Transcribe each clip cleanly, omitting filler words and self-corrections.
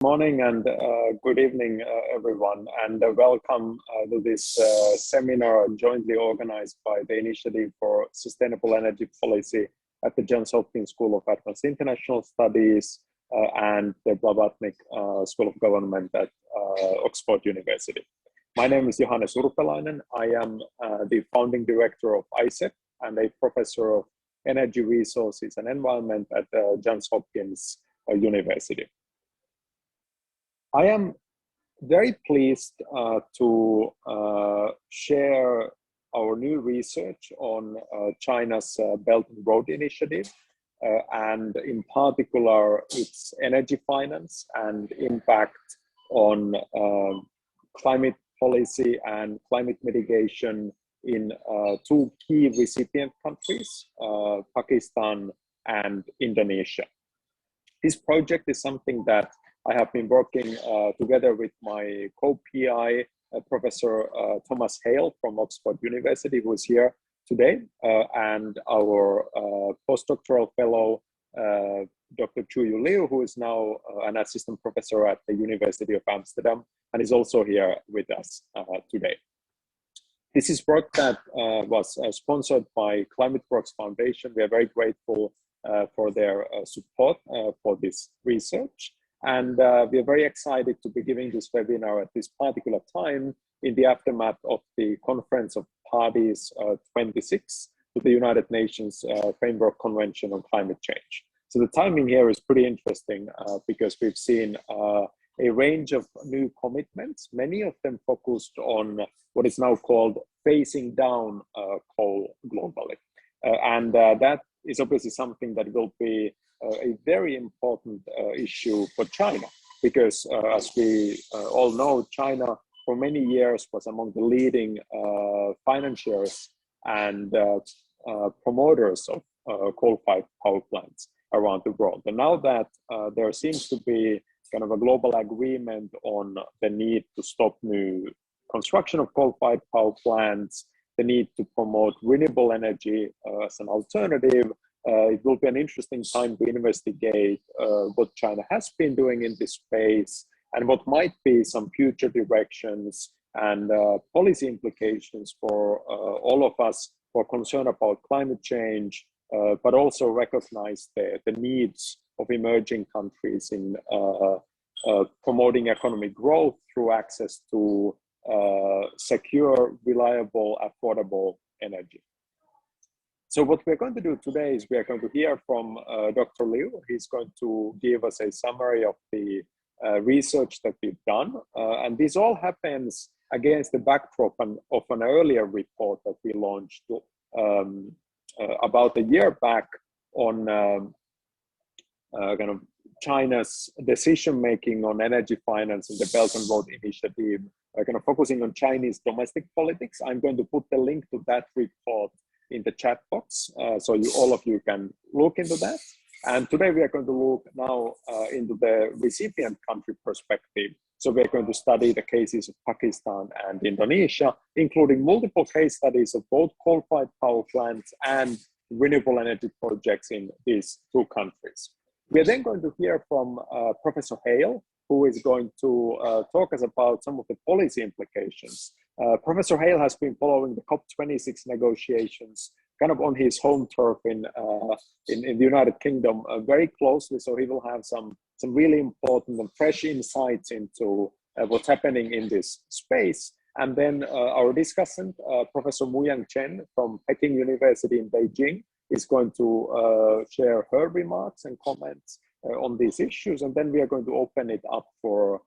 Morning and good evening, everyone, and welcome to this seminar jointly organized by the Initiative for Sustainable Energy Policy at the Johns Hopkins School of Advanced International Studies and the Blavatnik School of Government at Oxford University. My name is Johannes Urpelainen. I am the founding director of ISEP and a professor of energy resources and environment at Johns Hopkins University. I am very pleased to share our new research on China's Belt and Road Initiative and in particular its energy finance and impact on climate policy and climate mitigation in two key recipient countries, Pakistan and Indonesia. This project is something that I have been working together with my co-PI, Professor Thomas Hale from Oxford University, who is here today, and our postdoctoral fellow, Dr. Chuyu Liu, who is now an assistant professor at the University of Amsterdam, and is also here with us today. This is work that was sponsored by Climate Works Foundation. We are very grateful for their support for this research. And we are very excited to be giving this webinar at this particular time in the aftermath of the Conference of Parties 26 to the United Nations Framework Convention on Climate Change. So the timing here is pretty interesting because we've seen a range of new commitments, many of them focused on what is now called phasing down coal globally. And that is obviously something that will be a very important issue for China, because as we all know, China for many years was among the leading financiers and promoters of coal-fired power plants around the world. And now that there seems to be kind of a global agreement on the need to stop new construction of coal-fired power plants, the need to promote renewable energy as an alternative, it will be an interesting time to investigate what China has been doing in this space and what might be some future directions and policy implications for all of us who are concerned about climate change, but also recognize the needs of emerging countries in promoting economic growth through access to secure, reliable, affordable energy. So what we're going to do today is we are going to hear from Dr. Liu. He's going to give us a summary of the research that we've done. And this all happens against the backdrop of an earlier report that we launched about a year back on kind of China's decision-making on energy finance and the Belt and Road Initiative, kind of focusing on Chinese domestic politics. I'm going to put the link to that report in the chat box, so all of you can look into that. And today we are going to look now into the recipient country perspective. So we're going to study the cases of Pakistan and Indonesia, including multiple case studies of both coal-fired power plants and renewable energy projects in these two countries. We are then going to hear from Professor Hale, who is going to talk us about some of the policy implications. Professor Hale has been following the COP26 negotiations kind of on his home turf in the United Kingdom very closely, so he will have some really important and fresh insights into what's happening in this space. And then our discussant, Professor Muyang Chen from Peking University in Beijing, is going to share her remarks and comments on these issues, and then we are going to open it up for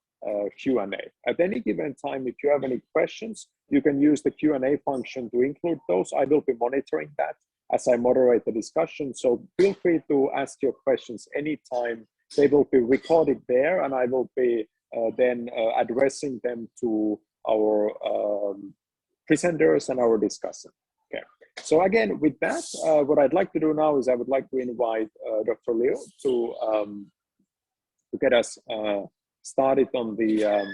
Q&A. At any given time, if you have any questions, you can use the Q&A function to include those. I will be monitoring that as I moderate the discussion, so feel free to ask your questions anytime. They will be recorded there, and I will be then addressing them to our presenters and our discussant. Okay. So again, with that, what I'd like to do now is I would like to invite Dr. Liu to get us started on the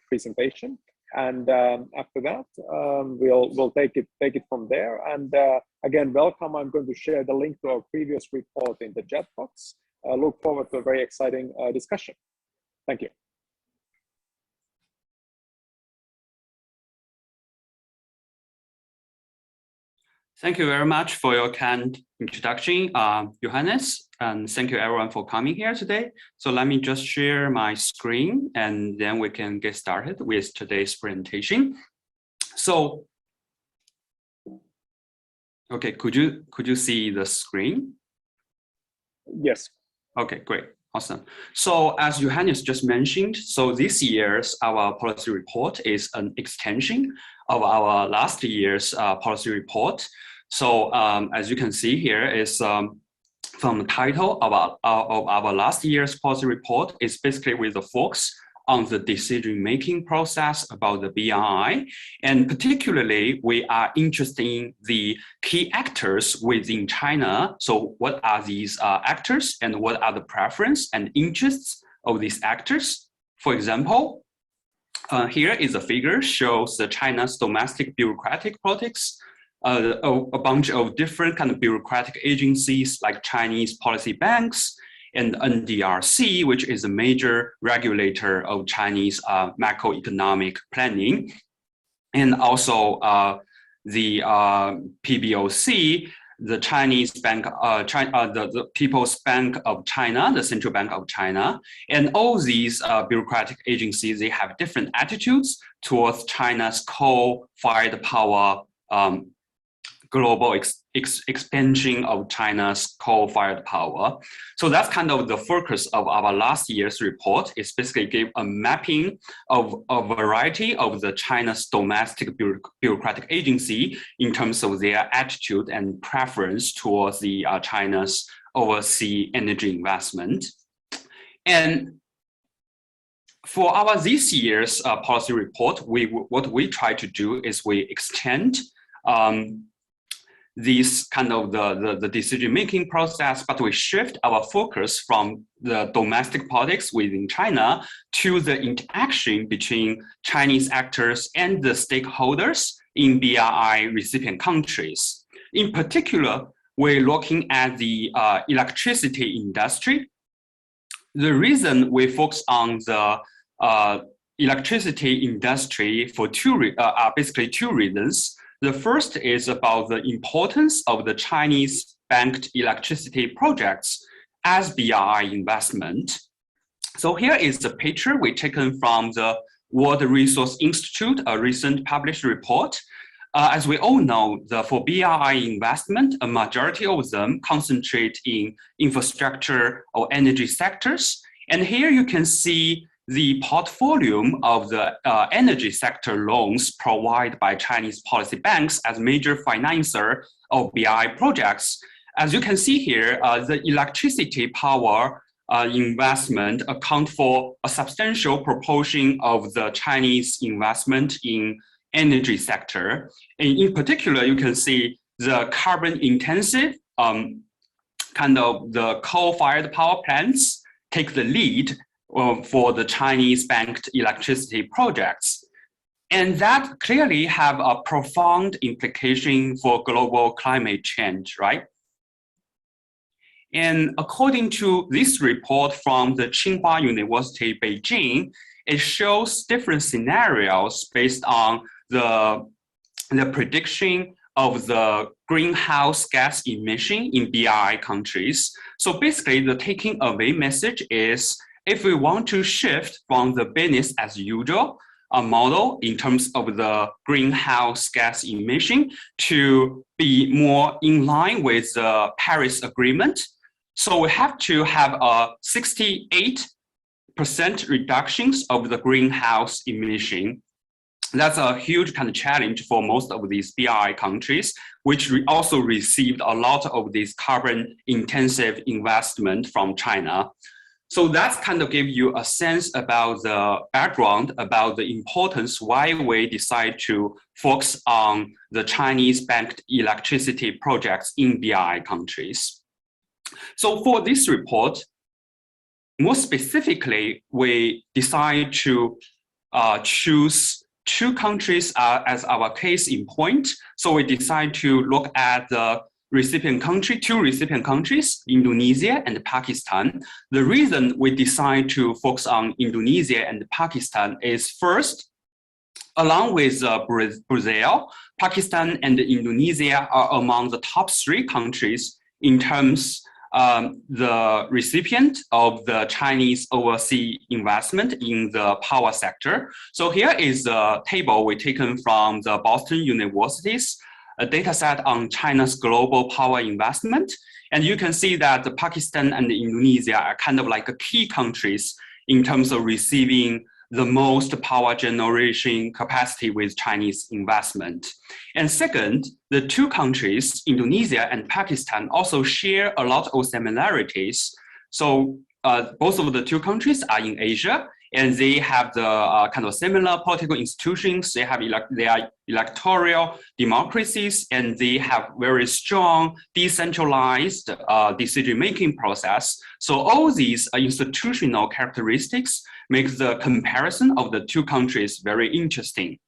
presentation, and after that we'll take it from there. And again, welcome. I'm going to share the link to our previous report in the chat box. Look forward to a very exciting discussion. Thank you. Thank you very much for your kind introduction, Johannes, and thank you everyone for coming here today. So let me just share my screen and then we can get started with today's presentation. So, okay, could you see the screen? Yes. Okay, great. Awesome. So as Johannes just mentioned, so this year's our policy report is an extension of our last year's policy report. So as you can see here is from the title of our last year's policy report is basically with the focus on the decision-making process about the BRI. And particularly, we are interested in the key actors within China. So what are these actors and what are the preference and interests of these actors? For example, here is a figure shows the China's domestic bureaucratic politics, a bunch of different kind of bureaucratic agencies like Chinese policy banks, and NDRC, which is a major regulator of Chinese macroeconomic planning, and also the PBOC, the Chinese Bank, the People's Bank of China, the Central Bank of China, and all these bureaucratic agencies, they have different attitudes towards China's coal-fired power global expansion of China's coal-fired power. So that's kind of the focus of our last year's report. It's basically give a mapping of a variety of the China's domestic bureaucratic agency in terms of their attitude and preference towards the China's overseas energy investment. And for our this year's policy report, what we try to do is we extend this kind of the decision-making process, but we shift our focus from the domestic politics within China to the interaction between Chinese actors and the stakeholders in BRI recipient countries. In particular, we're looking at the electricity industry. The reason we focus on the electricity industry for basically two reasons. The first is about the importance of the Chinese-backed electricity projects as BRI investment. So here is the picture we taken from the World Resource Institute, a recent published report. As we all know, for BRI investment, a majority of them concentrate in infrastructure or energy sectors. And here you can see the portfolio of the energy sector loans provided by Chinese policy banks as major financer of BRI projects. As you can see here, the electricity power investment account for a substantial proportion of the Chinese investment in energy sector. And in particular, you can see the carbon intensive kind of the coal-fired power plants take the lead for the Chinese-backed electricity projects. And that clearly have a profound implication for global climate change, right? And according to this report from the Tsinghua University, Beijing, it shows different scenarios based on the prediction of the greenhouse gas emission in BRI countries. So basically, the taking away message is if we want to shift from the business as usual model in terms of the greenhouse gas emission to be more in line with the Paris Agreement, so we have to have a 68% reductions of the greenhouse emission. That's a huge kind of challenge for most of these BRI countries, which also received a lot of this carbon intensive investment from China. So that's kind of give you a sense about the background, about the importance why we decide to focus on the Chinese-backed electricity projects in BRI countries. So for this report, more specifically, we decide to choose two countries as our case in point. So we decide to look at the two recipient countries, Indonesia and Pakistan. The reason we decide to focus on Indonesia and Pakistan is first, along with Brazil, Pakistan and Indonesia are among the top 3 countries in terms the recipient of the Chinese overseas investment in the power sector. So here is a table we taken from the Boston University's a data set on China's global power investment. And you can see that Pakistan and Indonesia are kind of like key countries in terms of receiving the most power generation capacity with Chinese investment. And second, the 2 countries, Indonesia and Pakistan, also share a lot of similarities. So both of the 2 countries are in Asia, and they have the kind of similar political institutions. They are electoral democracies, and they have very strong decentralized decision-making process. So all these institutional characteristics make the comparison of the 2 countries very interesting.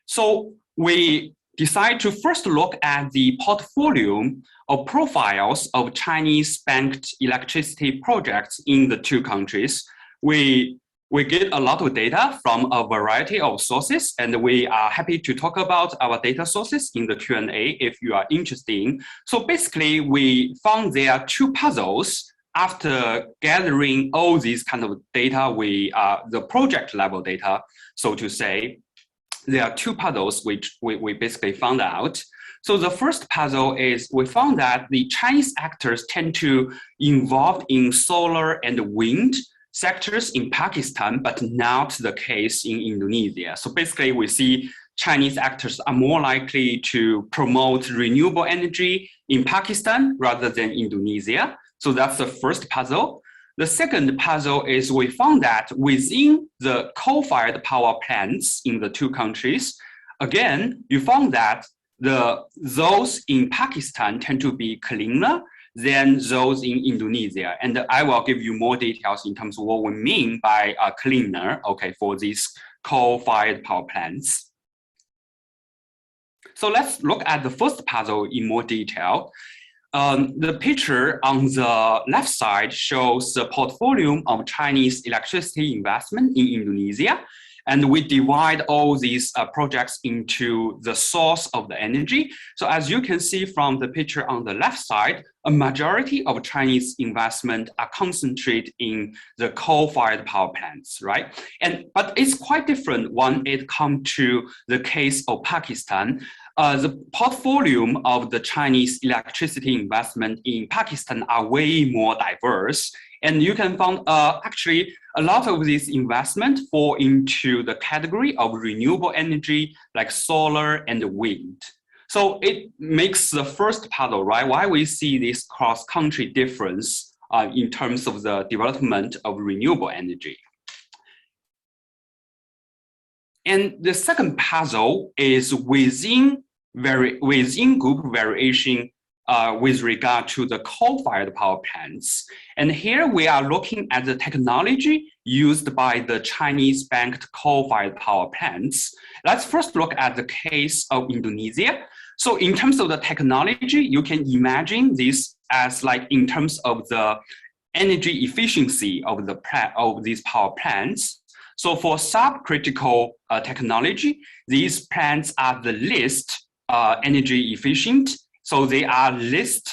So we decide to first look at the portfolio of profiles of Chinese banked electricity projects in the 2 countries. We get a lot of data from a variety of sources, and we are happy to talk about our data sources in the Q&A if you are interested. So basically, we found there are 2 puzzles after gathering all these kind of data, the project level data, so to say. There are 2 puzzles which we basically found out. So the first puzzle is we found that the Chinese actors tend to involved in solar and wind sectors in Pakistan, but not the case in Indonesia. So basically we see Chinese actors are more likely to promote renewable energy in Pakistan rather than Indonesia. So that's the first puzzle. The second puzzle is we found that within the coal-fired power plants in the 2 countries, again, you found that those in Pakistan tend to be cleaner than those in Indonesia. And I will give you more details in terms of what we mean by cleaner, okay, for these coal-fired power plants. So let's look at the first puzzle in more detail. The picture on the left side shows the portfolio of Chinese electricity investment in Indonesia. And we divide all these projects into the source of the energy. So as you can see from the picture on the left side, a majority of Chinese investment are concentrated in the coal-fired power plants, right? But it's quite different when it comes to the case of Pakistan. The portfolio of the Chinese electricity investment in Pakistan are way more diverse. And you can find actually a lot of these investment fall into the category of renewable energy like solar and wind. So it makes the first puzzle, right? Why we see this cross-country difference in terms of the development of renewable energy. And the second puzzle is within group variation with regard to the coal-fired power plants. And here we are looking at the technology used by the Chinese-banked coal-fired power plants. Let's first look at the case of Indonesia. So in terms of the technology, you can imagine this as like in terms of the energy efficiency of these power plants. So for subcritical technology, these plants are the least energy efficient. So they are least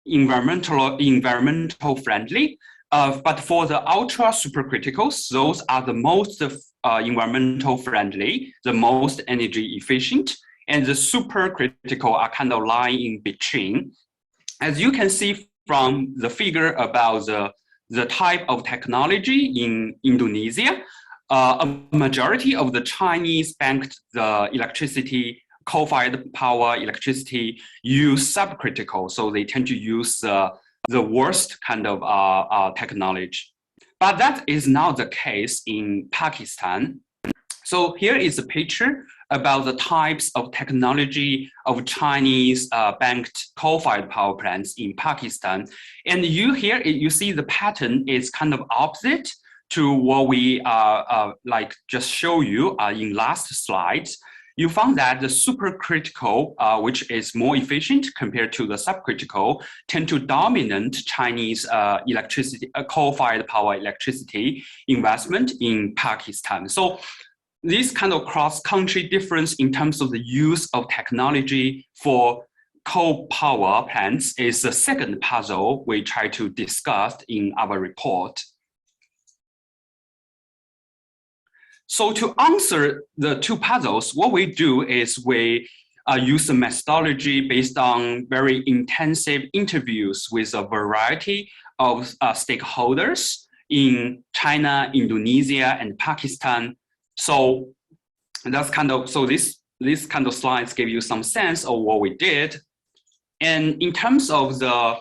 environmental friendly. But for the ultra supercriticals, those are the most environmental friendly, the most energy efficient, and the supercritical are kind of lying in between. As you can see from the figure about the type of technology in Indonesia, a majority of the Chinese banked the electricity, coal-fired power electricity use subcritical, so they tend to use the worst kind of technology. But that is not the case in Pakistan. So here is a picture about the types of technology of Chinese banked coal-fired power plants in Pakistan. And you see the pattern is kind of opposite to what we like just show you in last slides. you found that the supercritical, which is more efficient compared to the subcritical, tend to dominate Chinese electricity, coal-fired power electricity investment in Pakistan. So this kind of cross-country difference in terms of the use of technology for coal power plants is the second puzzle we try to discuss in our report. So to answer the two puzzles, what we do is we use a methodology based on very intensive interviews with a variety of stakeholders in China, Indonesia, and Pakistan. So that's kind of, so this kind of slides give you some sense of what we did. And in terms of the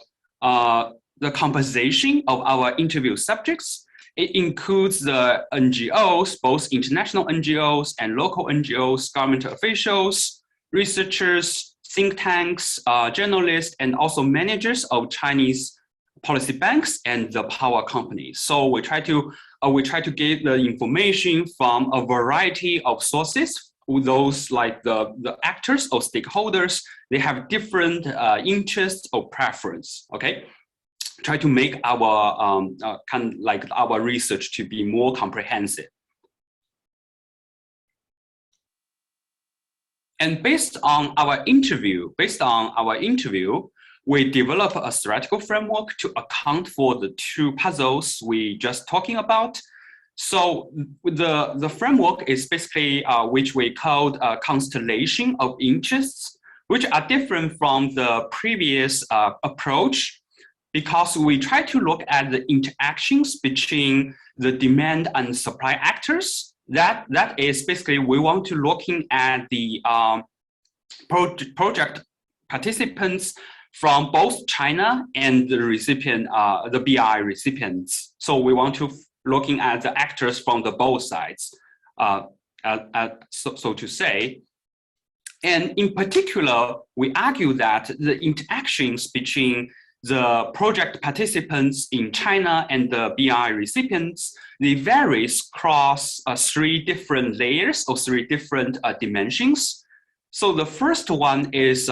composition of our interview subjects, it includes the NGOs, both international NGOs and local NGOs, government officials, researchers, think tanks, journalists, and also managers of Chinese policy banks and the power companies. So we try to get the information from a variety of sources. Those like the actors or stakeholders, they have different interests or preference. Okay. Try to make our kind of like our research to be more comprehensive. And based on our interview, we develop a theoretical framework to account for the two puzzles we just talking about. So the framework is basically which we called a constellation of interests, which are different from the previous approach, because we try to look at the interactions between the demand and supply actors. That is basically, we want to looking at the project participants from both China and the recipient, the BI recipients. So we want to looking at the actors from the both sides, so to say. And in particular, we argue that the interactions between the project participants in China and the BI recipients, they varies across three different layers or three different dimensions. So the first one is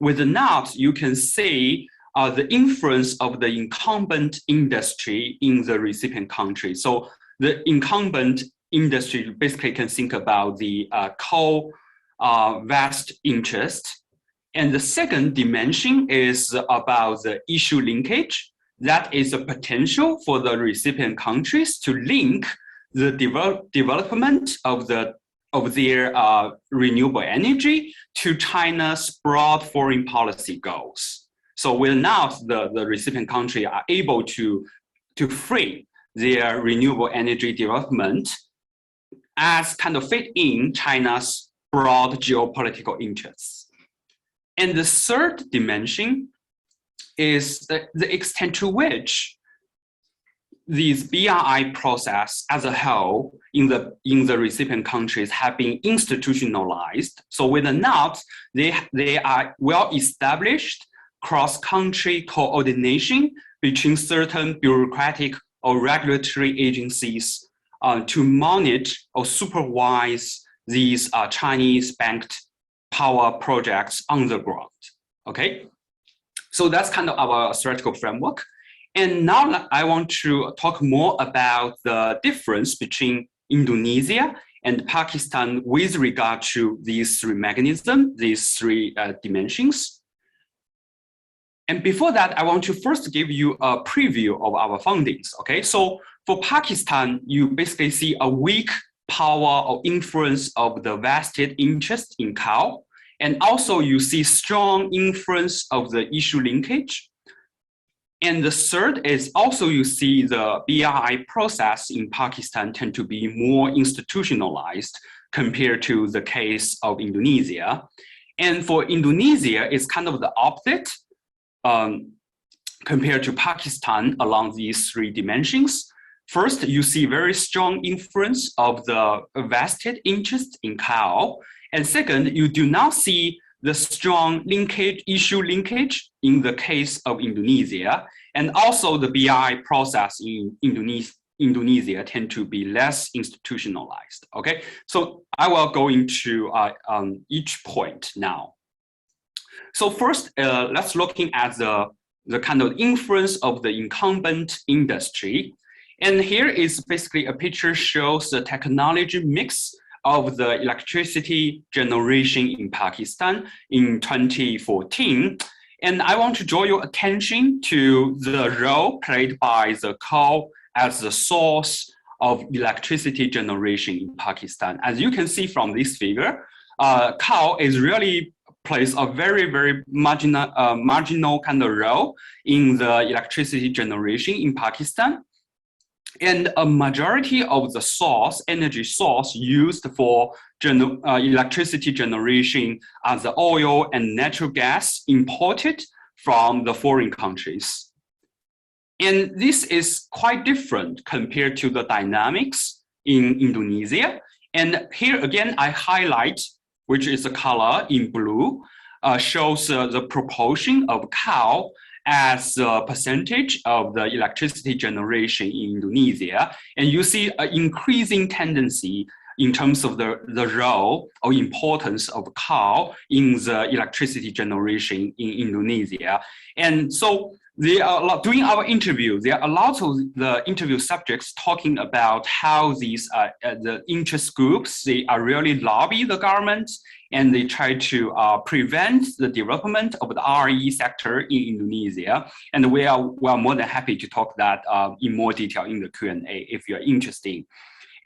with the knot, you can see the influence of the incumbent industry in the recipient country. So the incumbent industry basically can think about the coal vast interest. And the second dimension is about the issue linkage. That is a potential for the recipient countries to link the development of their renewable energy to China's broad foreign policy goals. So with now the recipient country are able to frame their renewable energy development as kind of fit in China's broad geopolitical interests. And the third dimension is the extent to which these BRI process as a whole in the recipient countries have been institutionalized. So with the knot, they are well-established cross-country coordination between certain bureaucratic or regulatory agencies to monitor or supervise these Chinese-backed power projects on the ground, okay? So that's kind of our theoretical framework. And now I want to talk more about the difference between Indonesia and Pakistan with regard to these three mechanisms, these three dimensions. And before that, I want to first give you a preview of our findings, okay? So for Pakistan, you basically see a weak power or influence of the vested interest in coal. And also you see strong influence of the issue linkage. And the third is also you see the BRI process in Pakistan tend to be more institutionalized compared to the case of Indonesia. And for Indonesia, it's kind of the opposite compared to Pakistan along these three dimensions. First, you see very strong influence of the vested interest in coal. And second, you do not see the strong linkage, issue linkage in the case of Indonesia. And also the BI process in Indonesia tend to be less institutionalized. Okay, so I will go into each point now. So first, let's looking at the kind of influence of the incumbent industry. And here is basically a picture shows the technology mix of the electricity generation in Pakistan in 2014. And I want to draw your attention to the role played by the coal as the source of electricity generation in Pakistan. As you can see from this figure, coal is really plays a very, very marginal kind of role in the electricity generation in Pakistan. And a majority of the energy source used for electricity generation are the oil and natural gas imported from the foreign countries. And this is quite different compared to the dynamics in Indonesia. And here again, I highlight, which is the color in blue, shows the proportion of coal as a percentage of the electricity generation in Indonesia. And you see an increasing tendency in terms of the role or importance of coal in the electricity generation in Indonesia. And so there are a lot, during our interview, there are a lot of the interview subjects talking about how these the interest groups, they are really lobby the government and they try to prevent the development of the RE sector in Indonesia. And we are more than happy to talk that in more detail in the Q&A if you're interested.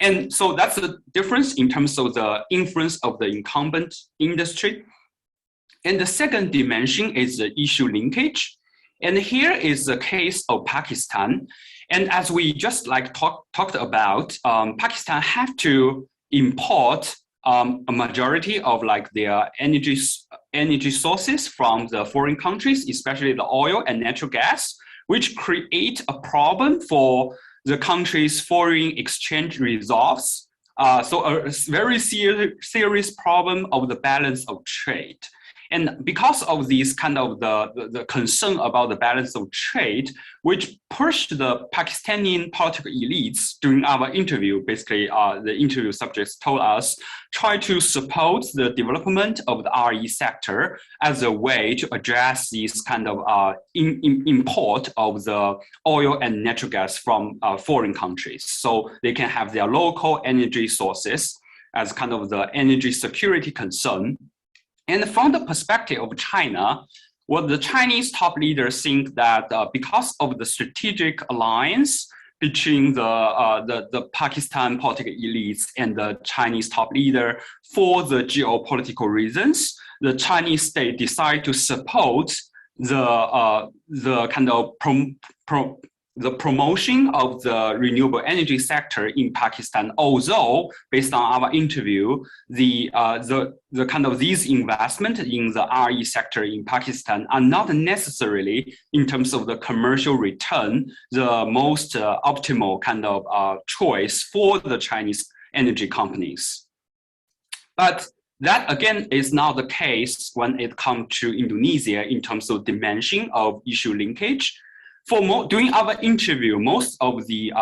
And so that's the difference in terms of the influence of the incumbent industry. And the second dimension is the issue linkage. And here is the case of Pakistan. And as we just like talked about, Pakistan have to import a majority of like their energy sources from the foreign countries, especially the oil and natural gas, which create a problem for the country's foreign exchange reserves. So a very serious problem of the balance of trade. And because of these kind of the concern about the balance of trade, which pushed the Pakistani political elites during our interview, basically the interview subjects told us, try to support the development of the RE sector as a way to address these kind of import of the oil and natural gas from foreign countries. So they can have their local energy sources as kind of the energy security concern. And from the perspective of China, what the Chinese top leaders think that because of the strategic alliance between the Pakistan political elites and the Chinese top leader for the geopolitical reasons, the Chinese state decided to support the kind of the promotion of the renewable energy sector in Pakistan, although based on our interview, the kind of these investment in the RE sector in Pakistan are not necessarily in terms of the commercial return, the most optimal kind of choice for the Chinese energy companies. But that again is not the case when it comes to Indonesia in terms of dimension of issue linkage. During our interview, most of the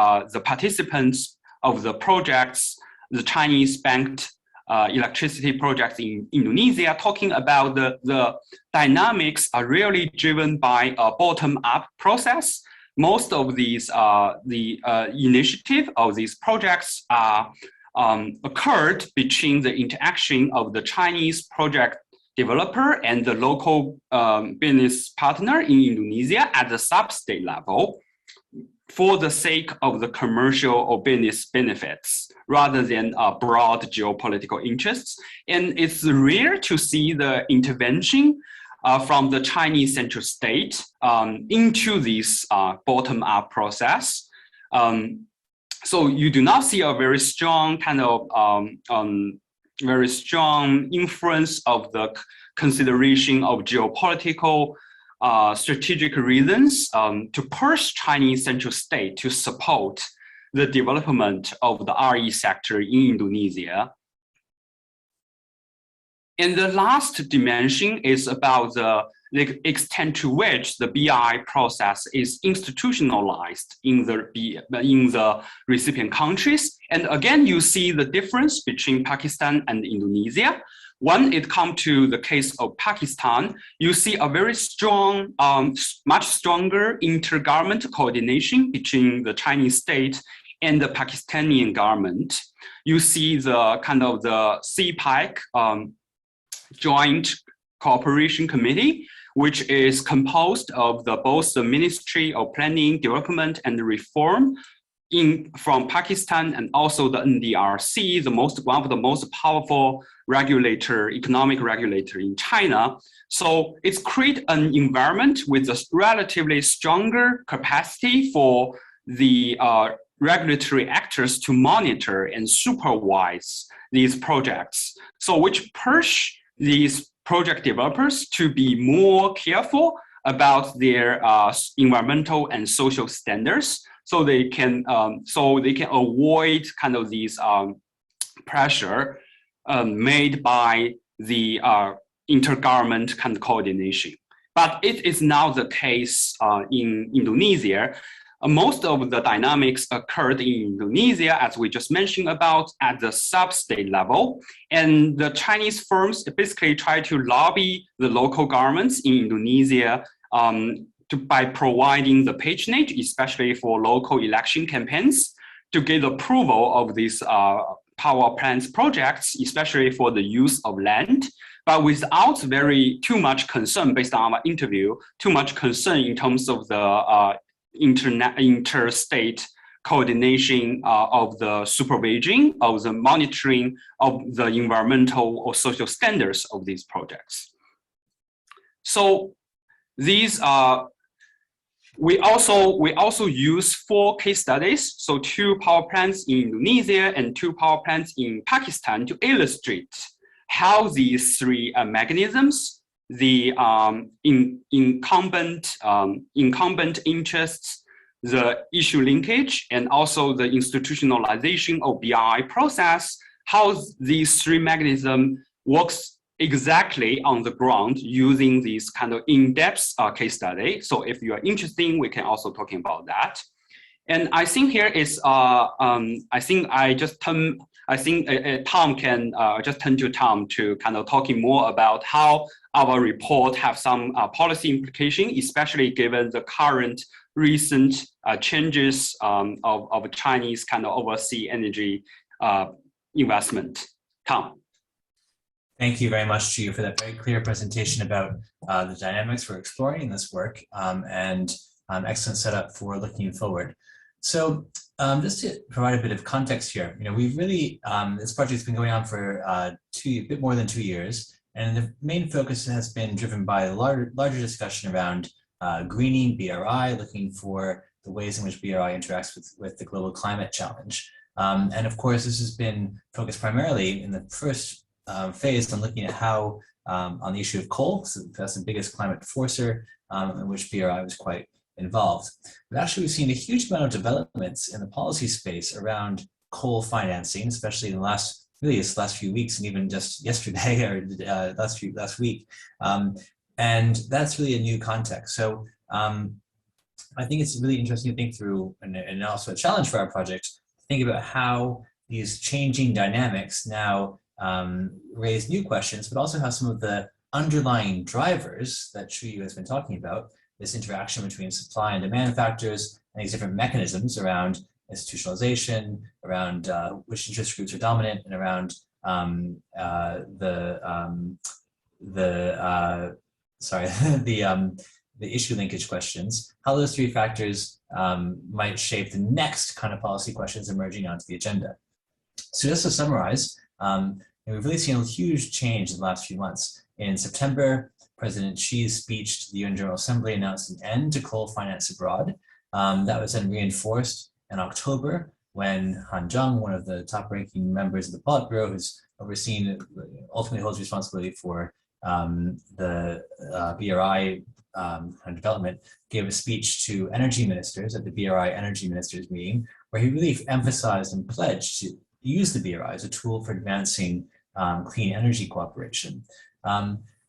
participants of the projects, the Chinese banked electricity projects in Indonesia, talking about the dynamics are really driven by a bottom-up process. Most of these, initiative of these projects are occurred between the interaction of the Chinese project developer and the local business partner in Indonesia at the sub-state level for the sake of the commercial or business benefits rather than broad geopolitical interests. And it's rare to see the intervention from the Chinese central state into this bottom-up process. So you do not see a very strong kind of very strong influence of the consideration of geopolitical strategic reasons to push Chinese central state to support the development of the RE sector in Indonesia. And the last dimension is about the extent to which the BRI process is institutionalized in the recipient countries. And again, you see the difference between Pakistan and Indonesia. When it comes to the case of Pakistan, you see a very strong, much stronger intergovernmental coordination between the Chinese state and the Pakistani government. You see the kind of the CPAC Joint Cooperation Committee, which is composed of both the Ministry of Planning, Development, and Reform from Pakistan, and also the NDRC, one of the most powerful economic regulator in China. So it's create an environment with a relatively stronger capacity for the regulatory actors to monitor and supervise these projects. So which push these project developers to be more careful about their environmental and social standards, so they can avoid kind of these pressure made by the intergovernment kind of coordination. But it is now the case in Indonesia. Most of the dynamics occurred in Indonesia, as we just mentioned about, at the sub-state level. And the Chinese firms basically try to lobby the local governments in Indonesia by providing the patronage, especially for local election campaigns, to get approval of these power plants projects, especially for the use of land, but without too much concern, based on our interview, too much concern in terms of the interstate coordination of the supervision, of the monitoring of the environmental or social standards of these projects. So these we also use 4 case studies, so 2 power plants in Indonesia and 2 power plants in Pakistan, to illustrate how these 3 mechanisms, the incumbent interests, the issue linkage, and also the institutionalization of BRI process, how these 3 mechanisms works exactly on the ground using these kind of in-depth case study. So if you are interested, we can also talking about that. And I think here is, Tom can just turn to Tom to kind of talking more about how our report have some policy implication, especially given the current recent changes of Chinese kind of overseas energy investment. Tom. Thank you very much to you for that very clear presentation about the dynamics we're exploring in this work, and excellent setup for looking forward. So just to provide a bit of context here, we've really, this project's been going on for a bit more than 2 years, and the main focus has been driven by a larger discussion around greening BRI, looking for the ways in which BRI interacts with the global climate challenge. And of course, this has been focused primarily in the first phase on looking at how, on the issue of coal, so that's the biggest climate forcer in which BRI was quite involved. But actually, we've seen a huge amount of developments in the policy space around coal financing, especially in the last few weeks, and even just yesterday or last week. And that's really a new context. So I think it's really interesting to think through, and also a challenge for our project, to think about how these changing dynamics now raise new questions, but also how some of the underlying drivers that Chuyu has been talking about, this interaction between supply and demand factors, and these different mechanisms around institutionalization, around which interest groups are dominant, and around the issue linkage questions, how those 3 factors might shape the next kind of policy questions emerging onto the agenda. So just to summarize, we've really seen a huge change in the last few months. In September, President Xi's speech to the UN General Assembly announced an end to coal finance abroad. That was then reinforced in October when Han Zheng, one of the top-ranking members of the Politburo, who's ultimately holds responsibility for the BRI development, gave a speech to energy ministers at the BRI Energy Ministers meeting, where he really emphasized and pledged to use the BRI as a tool for advancing clean energy cooperation.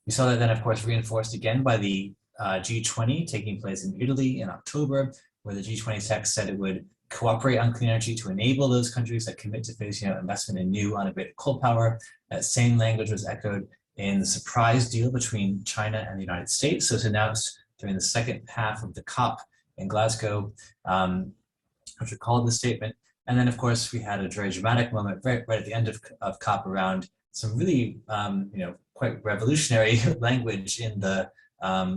We saw that then, of course, reinforced again by the G20 taking place in Italy in October, where the G20 text said it would cooperate on clean energy to enable those countries that commit to phasing out investment in new unabated coal power. That same language was echoed in the surprise deal between China and the United States. So it's announced during the second half of the COP in Glasgow, which recalled the statement. And then, of course, we had a very dramatic moment right at the end of COP around some really, quite revolutionary language in the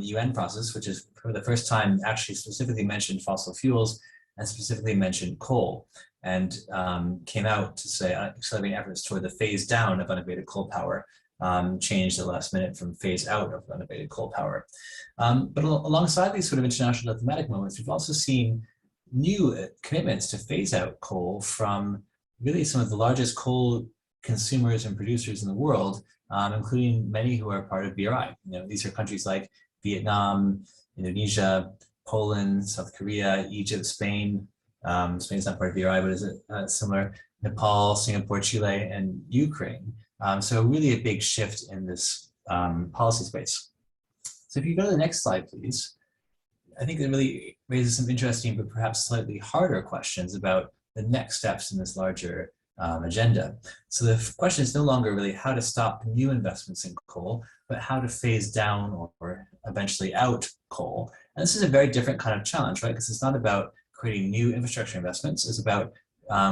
UN process, which is for the first time actually specifically mentioned fossil fuels and specifically mentioned coal, and came out to say accelerating efforts toward the phase down of unabated coal power, changed at the last minute from phase out of unabated coal power. But alongside these sort of international diplomatic moments, we've also seen new commitments to phase out coal from really some of the largest coal consumers and producers in the world, including many who are part of BRI. These are countries like Vietnam, Indonesia, Poland, South Korea, Egypt, Spain. Spain's not part of BRI, but is similar. Nepal, Singapore, Chile, and Ukraine. So really a big shift in this policy space. So if you go to the next slide, please. I think it really raises some interesting, but perhaps slightly harder questions about the next steps in this larger agenda. So the question is no longer really how to stop new investments in coal, but how to phase down or eventually out coal. And this is a very different kind of challenge, right? Because it's not about creating new infrastructure investments. It's about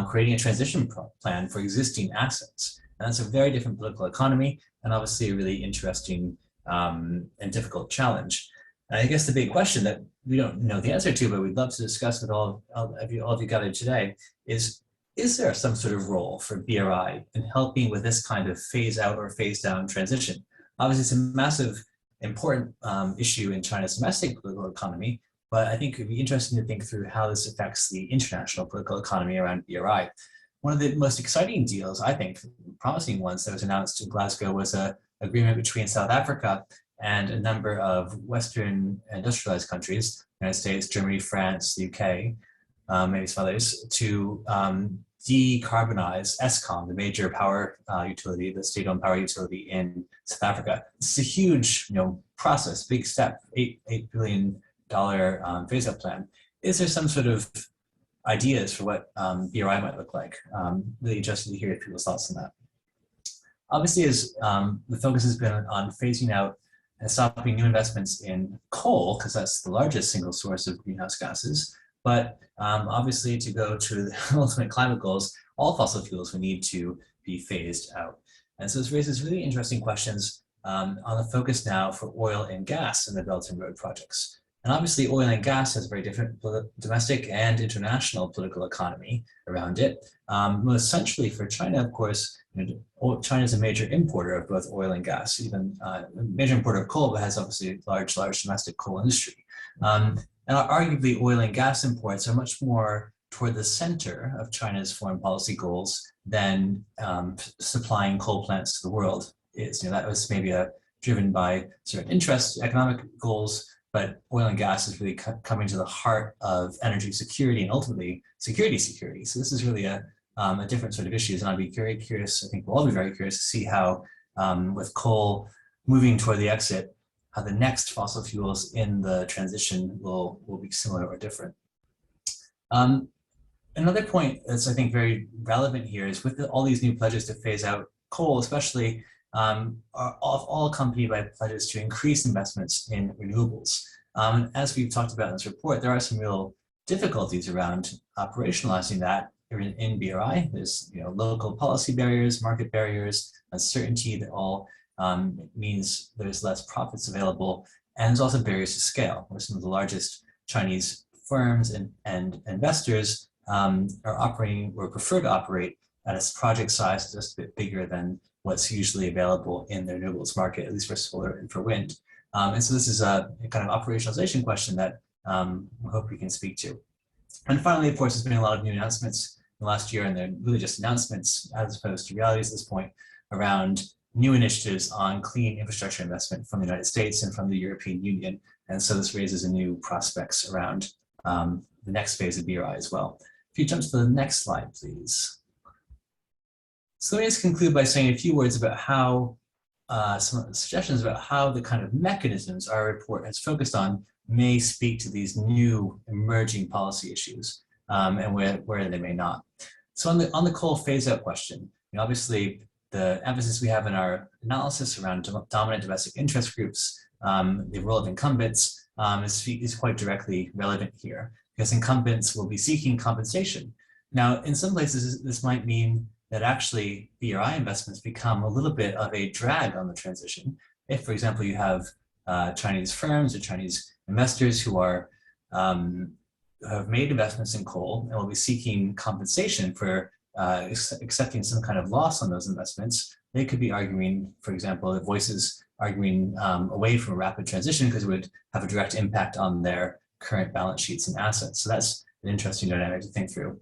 creating a transition plan for existing assets. And that's a very different political economy, and obviously a really interesting and difficult challenge. And I guess the big question that we don't know the answer to, but we'd love to discuss with all of you gathered today is there some sort of role for BRI in helping with this kind of phase out or phase down transition? Obviously, it's a massive, important issue in China's domestic political economy, but I think it'd be interesting to think through how this affects the international political economy around BRI. One of the most exciting deals, I think, promising ones that was announced in Glasgow was an agreement between South Africa and a number of Western industrialized countries, United States, Germany, France, the UK, maybe some others, to decarbonize Eskom, the major power utility, the state-owned power utility in South Africa. It's a huge, process, big step, $8 billion phase-out plan. Is there some sort of ideas for what BRI might look like? Really interested to hear people's thoughts on that. Obviously, as the focus has been on phasing out and stopping new investments in coal, because that's the largest single source of greenhouse gases. But obviously, to go to the ultimate climate goals, all fossil fuels will need to be phased out. And so this raises really interesting questions on the focus now for oil and gas in the Belt and Road projects. And obviously, oil and gas has a very different domestic and international political economy around it. Most centrally for China, of course, China is a major importer of both oil and gas, even a major importer of coal, but has obviously a large domestic coal industry. And arguably, oil and gas imports are much more toward the center of China's foreign policy goals than supplying coal plants to the world is. That was maybe driven by certain interest, economic goals, but oil and gas is really coming to the heart of energy security and ultimately security. So this is really a different sort of issues. And I'd be very curious, I think we'll all be very curious to see how with coal moving toward the exit, how the next fossil fuels in the transition will be similar or different. Another point that's I think very relevant here is with all these new pledges to phase out coal, especially are all accompanied by pledges to increase investments in renewables. As we've talked about in this report, there are some real difficulties around operationalizing that in BRI. There's local policy barriers, market barriers, uncertainty that all means there's less profits available, and there's also barriers to scale, where some of the largest Chinese firms and investors are operating or prefer to operate at a project size just a bit bigger than what's usually available in the renewables market, at least for solar and for wind. And so this is a kind of operationalization question that we hope we can speak to. And finally, of course, there's been a lot of new announcements in the last year, and they're really just announcements as opposed to realities at this point around new initiatives on clean infrastructure investment from the United States and from the European Union. And so this raises a new prospects around the next phase of BRI as well. If you jump to the next slide, please. So let me just conclude by saying a few words about how some suggestions about how the kind of mechanisms our report has focused on may speak to these new emerging policy issues, and where they may not. So on the coal phase out question, obviously the emphasis we have in our analysis around dominant domestic interest groups, the role of incumbents, is quite directly relevant here, because incumbents will be seeking compensation. Now, in some places, this might mean that actually BRI investments become a little bit of a drag on the transition. If, for example, you have Chinese firms or Chinese investors who are have made investments in coal and will be seeking compensation for accepting some kind of loss on those investments, they could be arguing, for example, voices arguing away from a rapid transition because it would have a direct impact on their current balance sheets and assets. So that's an interesting dynamic to think through.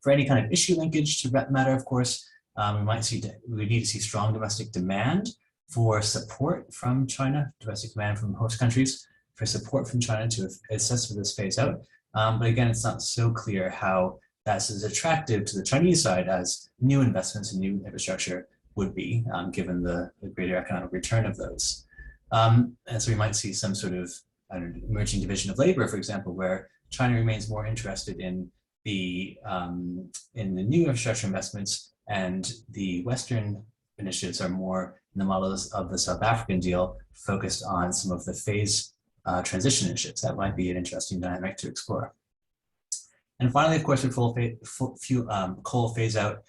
For any kind of issue linkage to that matter, of course, we need to see strong domestic demand for support from China, domestic demand from host countries for support from China to assist for this phase out. But again, it's not so clear how that's as attractive to the Chinese side as new investments in new infrastructure would be, given the greater economic return of those. And so we might see some sort of emerging division of labor, for example, where China remains more interested in the new infrastructure investments, and the Western initiatives are more in the models of the South African deal, focused on some of the phase transition initiatives. That might be an interesting dynamic to explore. And finally, of course, with coal phase out,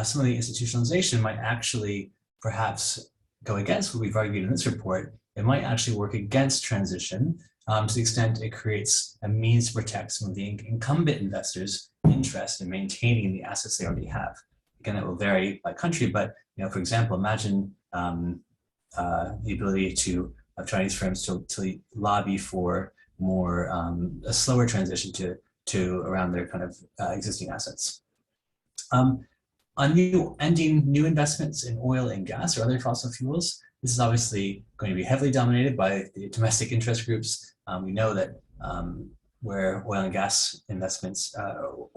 some of the institutionalization might actually perhaps go against what we've argued in this report. It might actually work against transition to the extent it creates a means to protect some of the incumbent investors' interest in maintaining the assets they already have. Again, that will vary by country, but for example, imagine the ability of Chinese firms to lobby for more a slower transition to around their kind of existing assets. On ending new investments in oil and gas or other fossil fuels, this is obviously going to be heavily dominated by the domestic interest groups. We know that where oil and gas investments,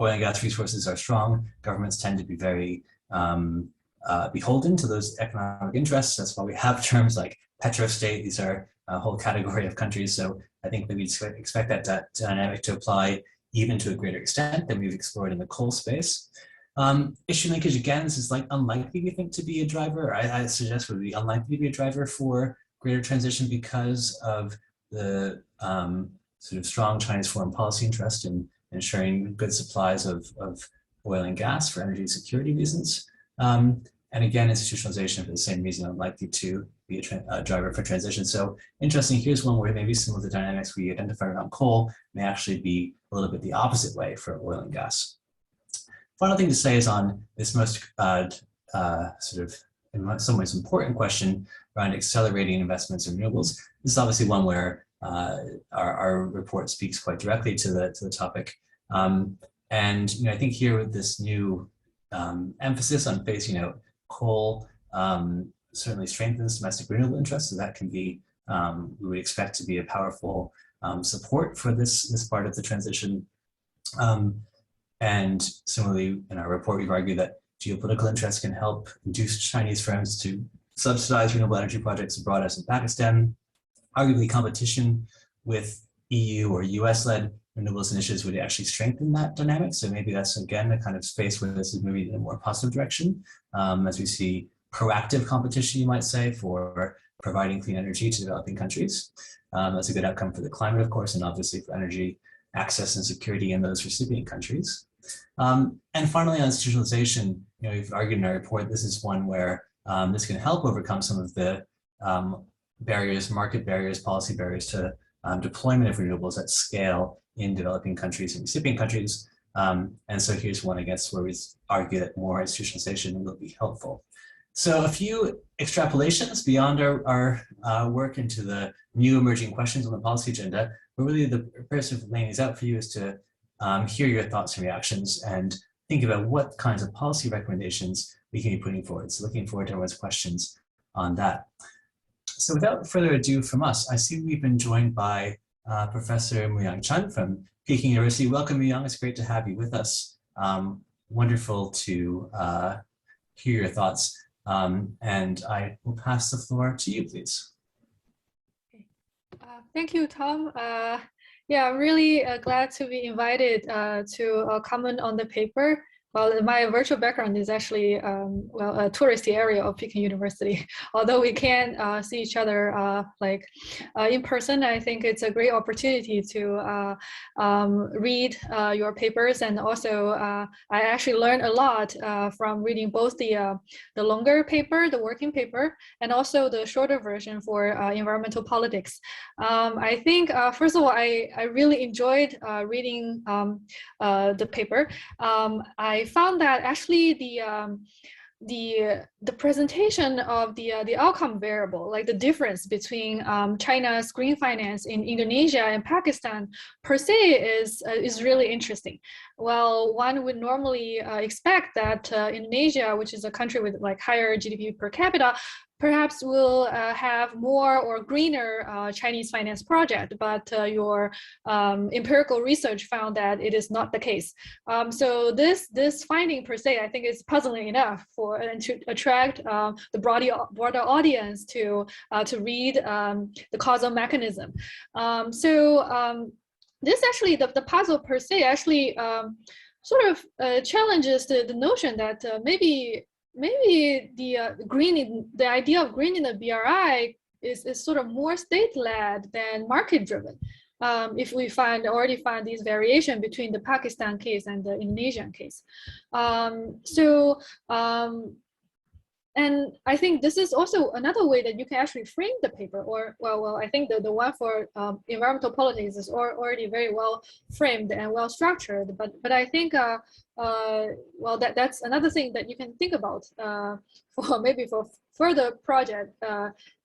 oil and gas resources are strong, governments tend to be very beholden to those economic interests. That's why we have terms like petrostate. These are a whole category of countries. So I think that we expect that dynamic to apply even to a greater extent than we've explored in the coal space. Issue linkage, again, this is unlikely, we think, to be a driver. I suggest would be unlikely to be a driver for greater transition because of the sort of strong Chinese foreign policy interest in ensuring good supplies of oil and gas for energy security reasons. And again, institutionalization for the same reason, unlikely to be a driver for transition. So interesting, here's one where maybe some of the dynamics we identified around coal may actually be a little bit the opposite way for oil and gas. Final thing to say is on this most sort of, in some ways, important question around accelerating investments in renewables. This is obviously one where our report speaks quite directly to the topic. And I think here with this new emphasis on phasing out coal certainly strengthens domestic renewable interests. So that can be, we would expect to be a powerful support for this part of the transition. And similarly, in our report, we've argued that geopolitical interests can help induce Chinese firms to subsidize renewable energy projects abroad, as in Pakistan. Arguably, competition with EU or US-led renewables initiatives would actually strengthen that dynamic. So maybe that's, again, a kind of space where this is moving in a more positive direction, as we see proactive competition, you might say, for providing clean energy to developing countries. That's a good outcome for the climate, of course, and obviously for energy access and security in those recipient countries. And finally, on institutionalization, we've argued in our report, this is one where this can help overcome some of the barriers, market barriers, policy barriers to deployment of renewables at scale in developing countries and recipient countries. And so here's one, I guess, where we argue that more institutionalization will be helpful. So a few extrapolations beyond our work into the new emerging questions on the policy agenda, but really the purpose of laying these out for you is to hear your thoughts and reactions and think about what kinds of policy recommendations we can be putting forward. So looking forward to everyone's questions on that. So without further ado from us, I see we've been joined by Professor Muyang Chen from Peking University. Welcome, Muyang. It's great to have you with us. Wonderful to hear your thoughts. And I will pass the floor to you, please. Thank you, Tom. Yeah, I'm really glad to be invited to comment on the paper. Well, my virtual background is actually, well, a touristy area of Peking University. Although we can't see each other in person, I think it's a great opportunity to read your papers. And also, I actually learned a lot from reading both the longer paper, the working paper, and also the shorter version for environmental politics. I think, first of all, I really enjoyed reading the paper. I found that actually the presentation of the outcome variable, like the difference between China's green finance in Indonesia and Pakistan per se is really interesting. Well, one would normally expect that Indonesia, which is a country with like higher GDP per capita, perhaps will have more or greener Chinese finance project, but your empirical research found that it is not the case. So this finding per se, I think, is puzzling enough to attract the broader audience to read the causal mechanism. This actually, the puzzle per se actually sort of challenges the notion that maybe the idea of greening the BRI is sort of more state-led than market-driven. If we already find these variation between the Pakistan case and the Indonesian case. And I think this is also another way that you can actually frame the paper, or well, I think the one for environmental politics is already very well framed and well structured. But I think well, that's another thing that you can think about for further project.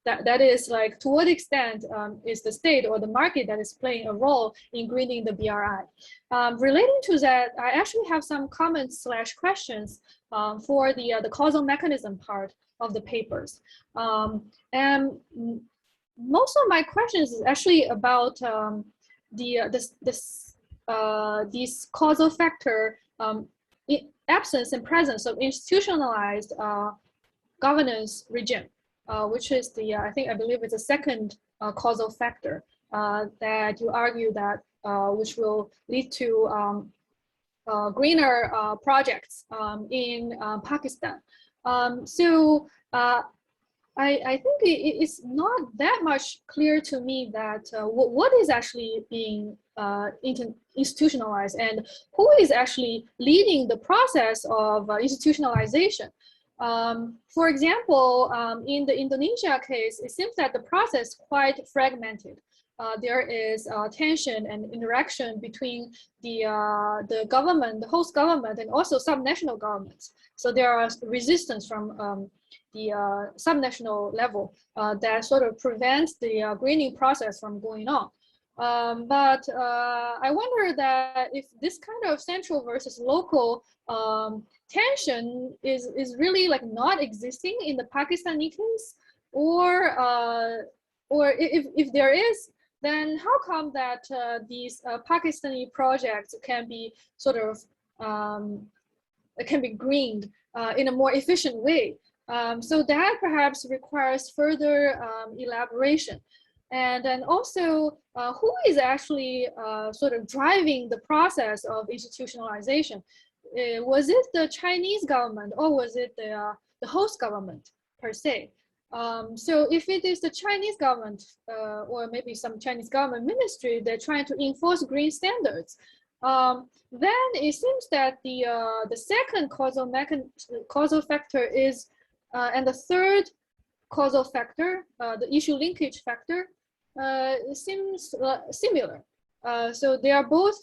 That is like, to what extent is the state or the market that is playing a role in greening the BRI? Relating to that, I actually have some comments / questions for the causal mechanism part of the papers. And most of my questions is actually about these causal factor absence and presence of institutionalized governance regime, which is I believe it's the second causal factor that you argue that which will lead to greener projects in Pakistan. I think it's not that much clear to me that what is actually being institutionalized and who is actually leading the process of institutionalization. For example, in the Indonesia case, it seems that the process is quite fragmented. There is tension and interaction between the government, the host government, and also subnational governments. So there are resistance from the subnational level that sort of prevents the greening process from going on. But I wonder that if this kind of central versus local tension is really like not existing in the Pakistani case, or if there is, then how come that these Pakistani projects can be sort of can be greened in a more efficient way? So that perhaps requires further elaboration. And then also, who is actually sort of driving the process of institutionalization? Was it the Chinese government, or was it the host government per se? So if it is the Chinese government, or maybe some Chinese government ministry, they're trying to enforce green standards, then it seems that the second causal factor is, and the third causal factor, the issue linkage factor, seems similar. So they are both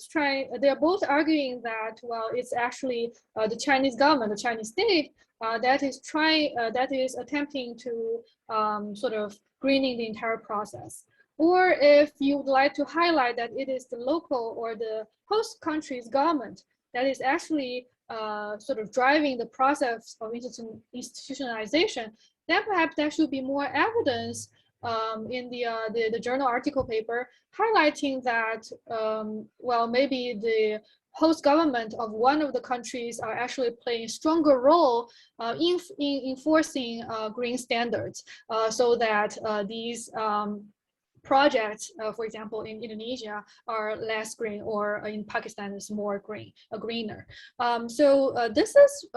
arguing that, well, it's actually the Chinese government, the Chinese state, that is attempting to sort of greening the entire process. Or if you would like to highlight that it is the local or the host country's government that is actually sort of driving the process of institutionalization, then perhaps there should be more evidence in the journal article paper highlighting that, well, maybe the host government of one of the countries are actually playing a stronger role in enforcing green standards, so that these projects, for example, in Indonesia are less green, or in Pakistan is more greener. So this is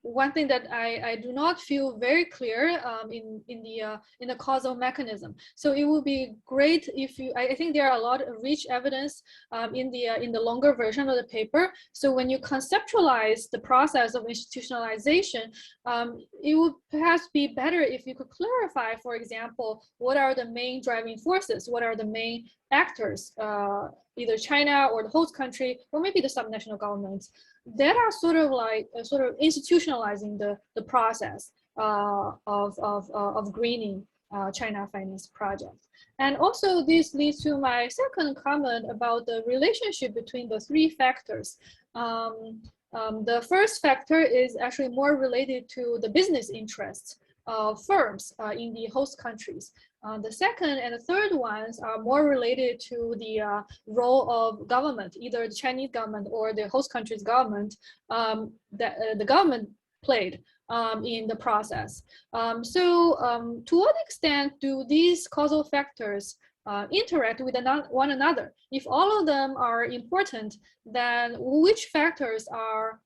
one thing that I do not feel very clear in the causal mechanism. So it would be great if you. I think there are a lot of rich evidence in the longer version of the paper. So when you conceptualize the process of institutionalization, it would perhaps be better if you could clarify, for example, what are the main driving forces, what are the main actors, either China or the host country, or maybe the subnational governments, that are sort of like institutionalizing the process of greening China finance projects. And also this leads to my second comment about the relationship between the three factors. The first factor is actually more related to the business interests of firms in the host countries. The second and the third ones are more related to the role of government, either the Chinese government or the host country's government, that the government played in the process. So to what extent do these causal factors interact with one another? If all of them are important, then which factors are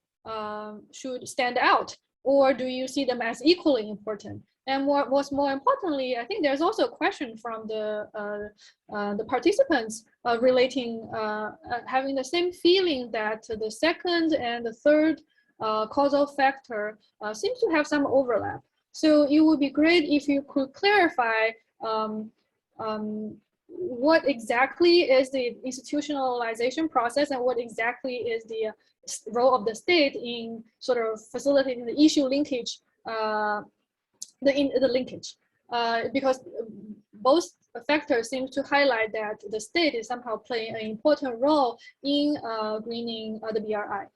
should stand out? Or do you see them as equally important? And what's more importantly, I think there's also a question from the participants relating, having the same feeling that the second and the third causal factor seems to have some overlap. So it would be great if you could clarify what exactly is the institutionalization process and what exactly is the role of the state in sort of facilitating the issue linkage, the linkage, because both factors seem to highlight that the state is somehow playing an important role in greening the BRI.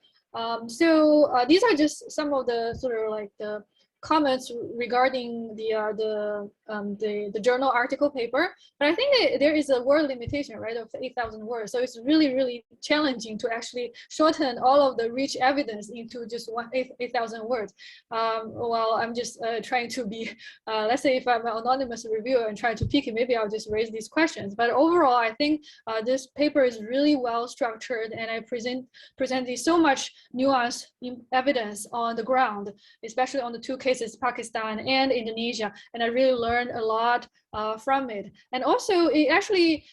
So these are just some of the sort of like the comments regarding the journal article paper, but I think there is a word limitation, right, of 8,000 words. So it's really challenging to actually shorten all of the rich evidence into just 8,000 words. Well, I'm just trying to be, let's say if I'm an anonymous reviewer and trying to pick it, maybe I'll just raise these questions. But overall, I think this paper is really well structured, and I presented so much nuanced evidence on the ground, especially on the two cases, Pakistan and Indonesia, and I really learned a lot from it. And also it actually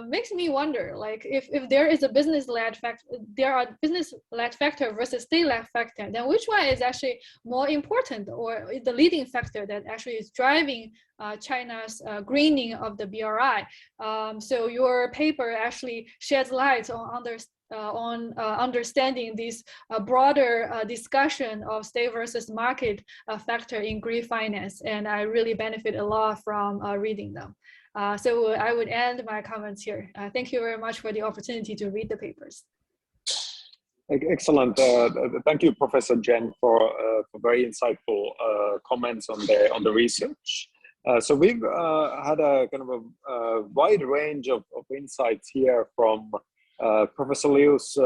makes me wonder, like if there is a business-led factor, there are business-led factor versus state-led factor, then which one is actually more important, or the leading factor that actually is driving China's greening of the BRI? So your paper actually sheds light on understanding this broader discussion of state versus market factor in green finance, and I really benefit a lot from reading them. So I would end my comments here. Thank you very much for the opportunity to read the papers. Excellent. Thank you, Professor Jen, for very insightful comments on the research. So we've had a kind of a wide range of insights here from Professor Liu's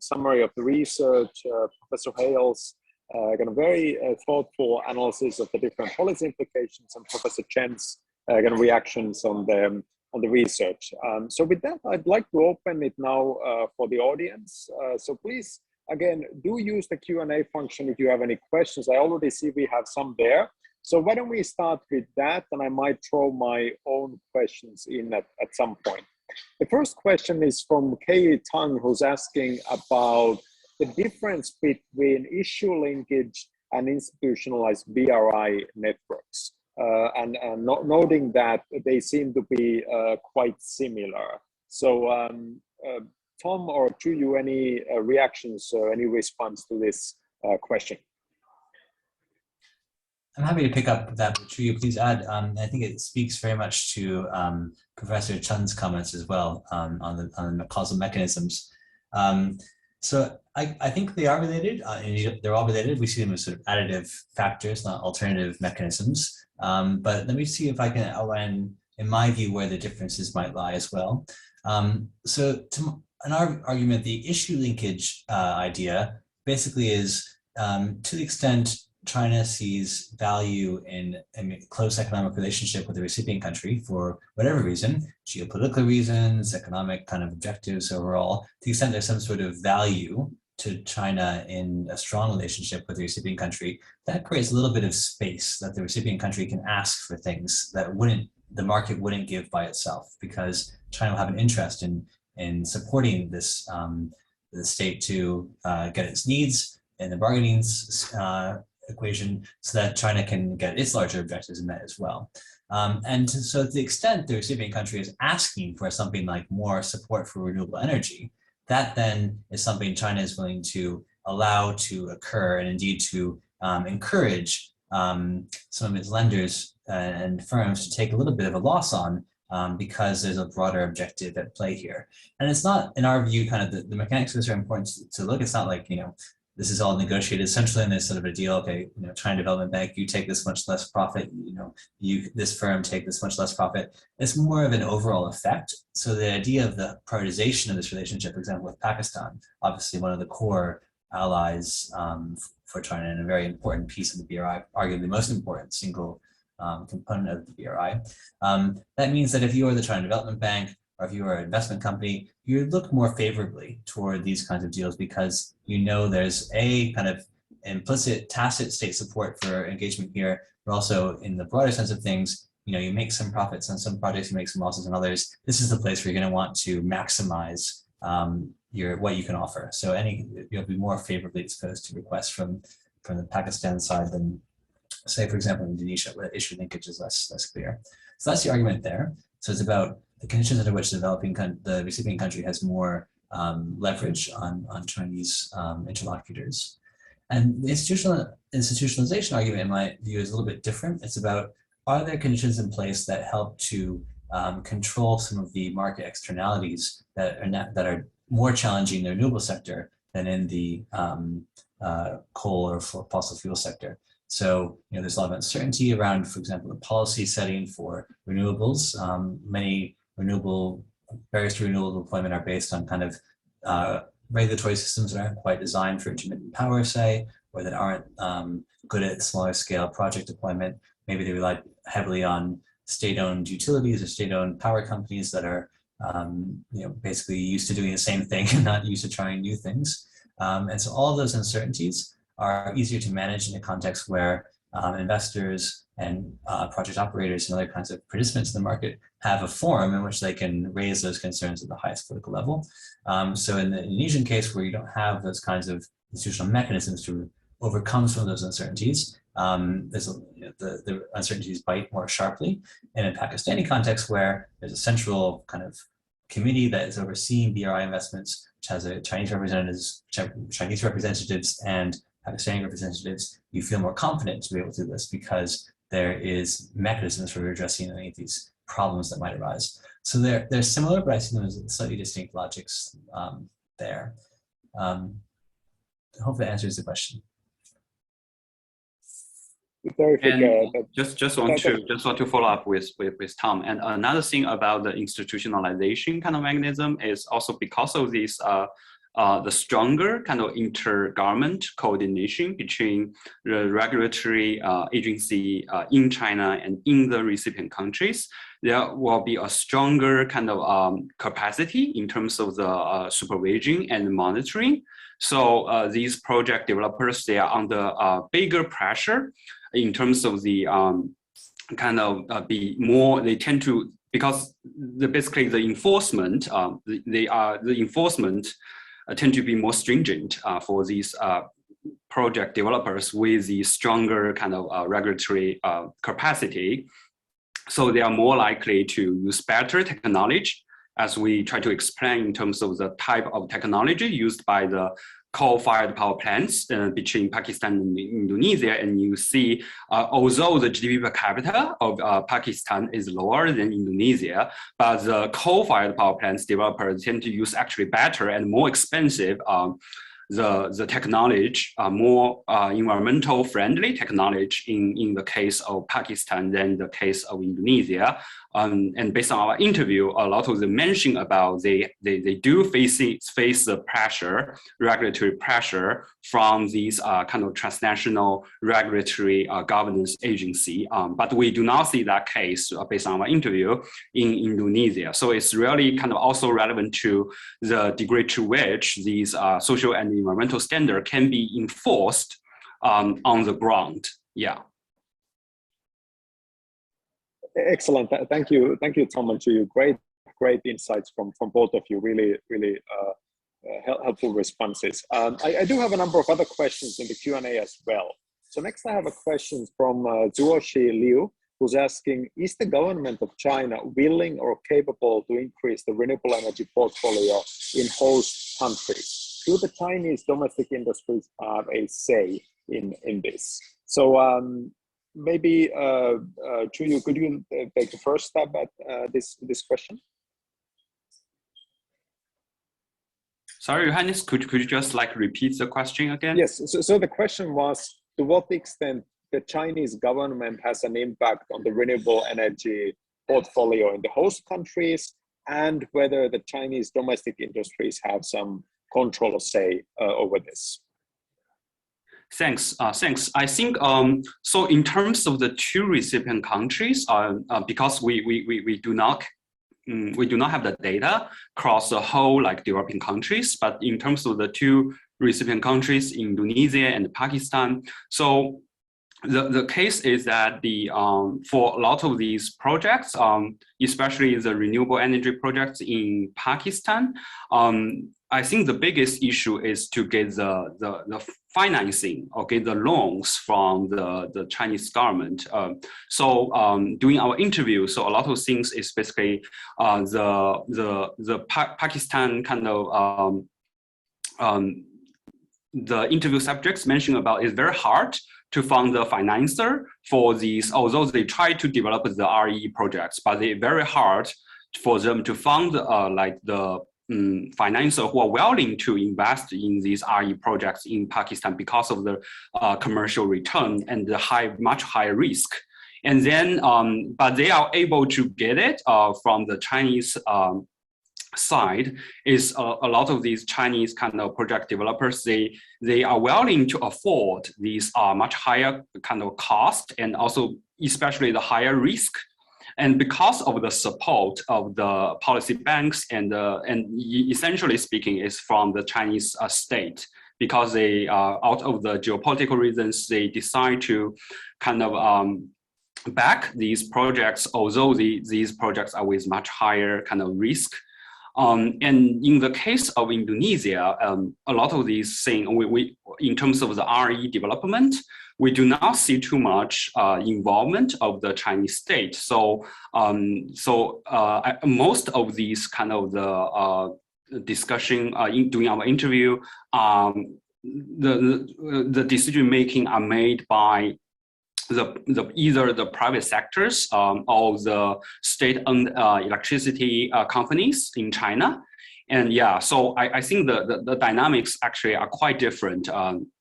summary of the research, Professor Hale's kind of very thoughtful analysis of the different policy implications, and Professor Chen's kind of reactions on the research. So with that, I'd like to open it now for the audience. So please, again, do use the Q&A function if you have any questions. I already see we have some there. So why don't we start with that, and I might throw my own questions in at some point. The first question is from Kei Tang, who's asking about the difference between issue linkage and institutionalized BRI networks, and noting that they seem to be quite similar. So Tom or Chu, any reactions or any response to this question? I'm happy to pick up that, but Chu, please add. I think it speaks very much to Professor Chen's comments as well on the causal mechanisms. So I think they are related. They're all related. We see them as sort of additive factors, not alternative mechanisms. But let me see if I can outline, in my view, where the differences might lie as well. So in our argument, the issue linkage idea basically is to the extent China sees value in a close economic relationship with the recipient country for whatever reason, geopolitical reasons, economic kind of objectives overall, to the extent there's some sort of value to China in a strong relationship with the recipient country, that creates a little bit of space that the recipient country can ask for things that the market wouldn't give by itself, because China will have an interest in supporting this the state to get its needs in the bargaining equation so that China can get its larger objectives met as well. And so to the extent the recipient country is asking for something like more support for renewable energy, that then is something China is willing to allow to occur, and indeed to encourage some of its lenders and firms to take a little bit of a loss on, because there's a broader objective at play here. And it's not, in our view, kind of the mechanics of this are important to look. It's not like, this is all negotiated centrally and there's sort of a deal, okay, China Development Bank, you take this much less profit, this firm take this much less profit. It's more of an overall effect. So the idea of the prioritization of this relationship, for example, with Pakistan, obviously one of the core allies for China and a very important piece of the BRI, arguably the most important single component of the BRI. That means that if you are the China Development Bank, or if you are an investment company, you look more favorably toward these kinds of deals because there's a kind of implicit, tacit state support for engagement here, but also in the broader sense of things, you make some profits on some projects, you make some losses on others. This is the place where you're going to want to maximize what you can offer. So you'll be more favorably exposed to requests from the Pakistan side than, say, for example, Indonesia, where issue linkage is less clear. So that's the argument there. So it's about the conditions under which the recipient country has more leverage on Chinese interlocutors. And the institutionalization argument, in my view, is a little bit different. It's about, are there conditions in place that help to control some of the market externalities that are more challenging in the renewable sector than in the coal or fossil fuel sector? So, there's a lot of uncertainty around, for example, the policy setting for renewables. Many barriers to renewable deployment are based on kind of regulatory systems that aren't quite designed for intermittent power, say, or that aren't good at smaller scale project deployment. Maybe they rely heavily on state-owned utilities or state-owned power companies that are, basically used to doing the same thing and not used to trying new things. And so all of those uncertainties are easier to manage in a context where investors and project operators and other kinds of participants in the market have a forum in which they can raise those concerns at the highest political level. So in the Indonesian case, where you don't have those kinds of institutional mechanisms to overcome some of those uncertainties, the uncertainties bite more sharply. And in a Pakistani context, where there's a central kind of committee that is overseeing BRI investments, which has a Chinese representatives and Pakistani representatives, you feel more confident to be able to do this because there is mechanisms for addressing any of these problems that might arise. So they're similar, but I see them as slightly distinct logics there. I hope that answers the question. Just want to follow up with Tom. And another thing about the institutionalization kind of mechanism is also because of this the stronger kind of intergovernment coordination between the regulatory agency in China and in the recipient countries, there will be a stronger kind of capacity in terms of the supervision and monitoring. So these project developers, they are under bigger pressure in terms of the they tend to, because basically the enforcement, the enforcement tend to be more stringent for these project developers with the stronger kind of regulatory capacity. So they are more likely to use better technology, as we try to explain in terms of the type of technology used by the coal-fired power plants between Pakistan and Indonesia. And you see, although the GDP per capita of Pakistan is lower than Indonesia, but the coal-fired power plants developers tend to use actually better and more expensive the technology, more environmental friendly technology in the case of Pakistan than the case of Indonesia. and based on our interview, a lot of them mention about they do face the pressure, regulatory pressure from these kind of transnational regulatory governance agency. But we do not see that case based on our interview in Indonesia. So it's really kind of also relevant to the degree to which these social and environmental standards can be enforced on the ground. Yeah. Excellent. Thank you, Tom and Juyu. Great insights from both of you. Really helpful responses. I do have a number of other questions in the Q&A as well. So next I have a question from Zuoshi Liu, who's asking, is the government of China willing or capable to increase the renewable energy portfolio in host countries? Do the Chinese domestic industries have a say in this? So maybe Juyu, could you take the first stab at this question? Sorry, Johannes, could you just like repeat the question again? Yes, so the question was, to what extent the Chinese government has an impact on the renewable energy portfolio in the host countries, and whether the Chinese domestic industries have some control or say over this. Thanks. I think so. In terms of the two recipient countries, because we do not have the data across the whole like developing countries, but in terms of the two recipient countries, Indonesia and Pakistan, so the case is that for a lot of these projects, especially the renewable energy projects in Pakistan, I think the biggest issue is to get the financing or get the loans from the Chinese government. Doing our interview, so a lot of things is basically the Pakistan kind of the interview subjects mentioned about is very hard to find the financer for these, although they try to develop the RE projects, but they're very hard for them to find like the financiers who are willing to invest in these RE projects in Pakistan because of the commercial return and the much higher risk. And then, but they are able to get it from the Chinese side. Is a lot of these Chinese kind of project developers, they are willing to afford these much higher kind of cost, and also especially the higher risk. And because of the support of the policy banks and essentially speaking is from the Chinese state, because they out of the geopolitical reasons, they decide to kind of back these projects, although these projects are with much higher kind of risk. And in the case of Indonesia, a lot of these things, we in terms of the RE development, we do not see too much involvement of the Chinese state. So, most of these kind of the discussion during our interview, the decision making are made by either the private sectors or the state-owned electricity companies in China. And yeah, so I think the dynamics actually are quite different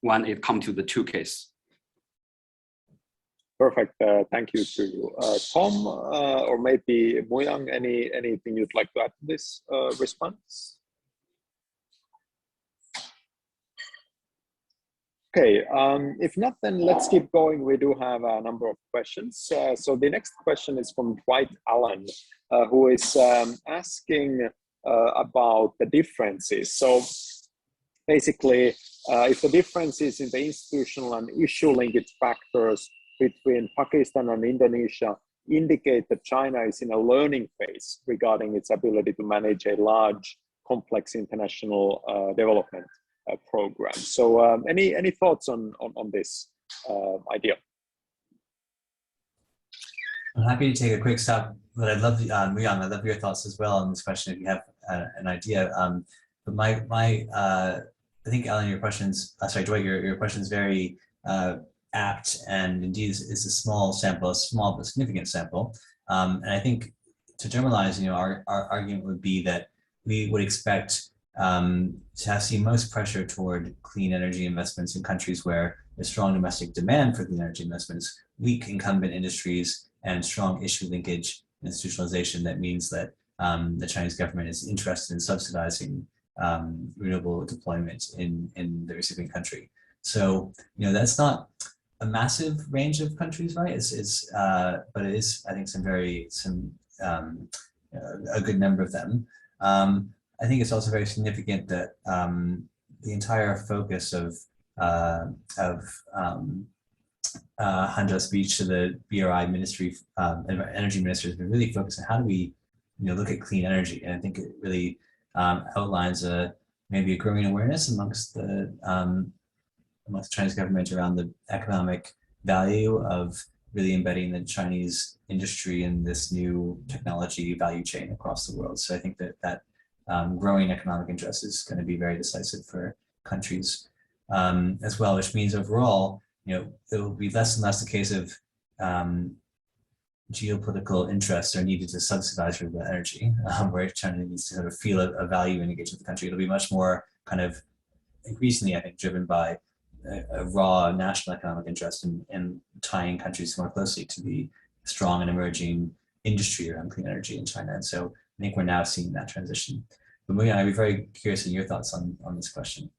when it comes to the two cases. Perfect. Thank you to you. Tom, or maybe Muyang, anything you'd like to add to this response? Okay, if not, then let's keep going. We do have a number of questions. So the next question is from Dwight Allen, who is asking about the differences. So basically, if the differences in the institutional and issue linkage factors between Pakistan and Indonesia indicate that China is in a learning phase regarding its ability to manage a large, complex international development program. So any thoughts on this idea? I'm happy to take a quick stop, but I'd love, Muyang, I'd love your thoughts as well on this question if you have an idea. But I think, Alan, your question's, sorry, Dwight, your question's very apt, and indeed is a small sample, a small but significant sample. And I think to generalize, our argument would be that we would expect to have seen most pressure toward clean energy investments in countries where there's strong domestic demand for clean energy investments, weak incumbent industries, and strong issue linkage institutionalization that means that the Chinese government is interested in subsidizing renewable deployment in the recipient country. So, that's not a massive range of countries, right? But it is, I think, a good number of them. I think it's also very significant that the entire focus of Hanja's speech to the BRI ministry, energy minister, has been really focused on how do we, look at clean energy, and I think it really outlines maybe a growing awareness amongst the Chinese government around the economic value of really embedding the Chinese industry in this new technology value chain across the world. So I think that growing economic interest is going to be very decisive for countries as well, which means overall, it will be less and less the case of geopolitical interests are needed to subsidize renewable energy, where China needs to sort of feel a value and engage with the country. It'll be much more kind of increasingly, I think, driven by a raw national economic interest in tying countries more closely to the strong and emerging industry around clean energy in China. And so I think we're now seeing that transition. But Muyan, I'd be very curious in your thoughts on this question.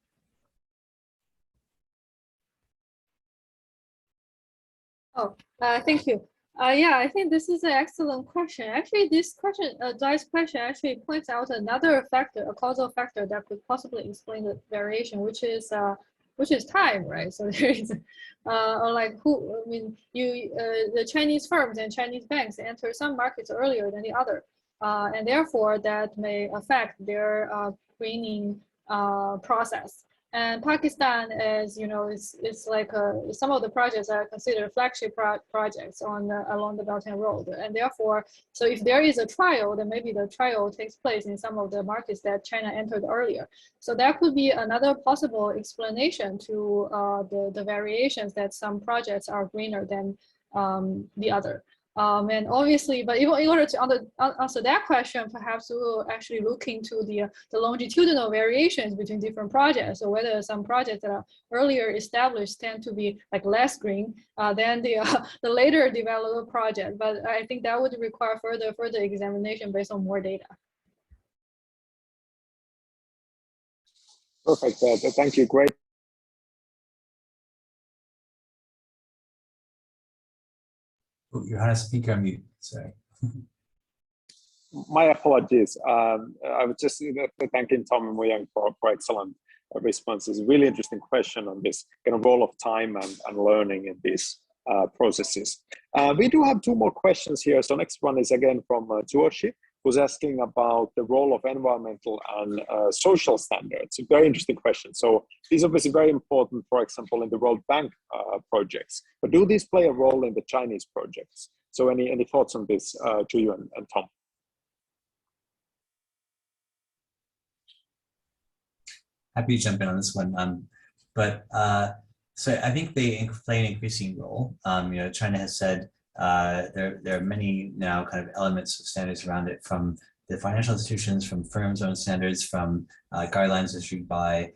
Thank you. Yeah, I think this is an excellent question. Actually, this question, Dai's question, actually points out another factor, a causal factor that could possibly explain the variation, which is time, right? So there is, the Chinese firms and Chinese banks enter some markets earlier than the other, and therefore that may affect their greening process. And Pakistan, as you know, is like some of the projects are considered flagship projects along the Belt and Road, and therefore, so if there is a trial, then maybe the trial takes place in some of the markets that China entered earlier. So that could be another possible explanation to the variations that some projects are greener than the other. And obviously, but in order to answer that question, perhaps we will actually look into the longitudinal variations between different projects. So whether some projects that are earlier established tend to be like less green than the later developed project. But I think that would require further examination based on more data. Perfect. Thank you. Great. Johannes, speaker on mute. Sorry. My apologies. I was just thanking Tom and Muyan for excellent responses. Really interesting question on this kind of role of time and learning in these processes. We do have two more questions here. So next one is again from Zuoshi, who's asking about the role of environmental and social standards. A very interesting question. So these are obviously very important, for example, in the World Bank projects, but do these play a role in the Chinese projects? So any thoughts on this, Juyu and Tom? Happy to jump in on this one. So I think they play an increasing role. China has said there are many now kind of elements of standards around it, from the financial institutions, from firms' own standards, from guidelines issued by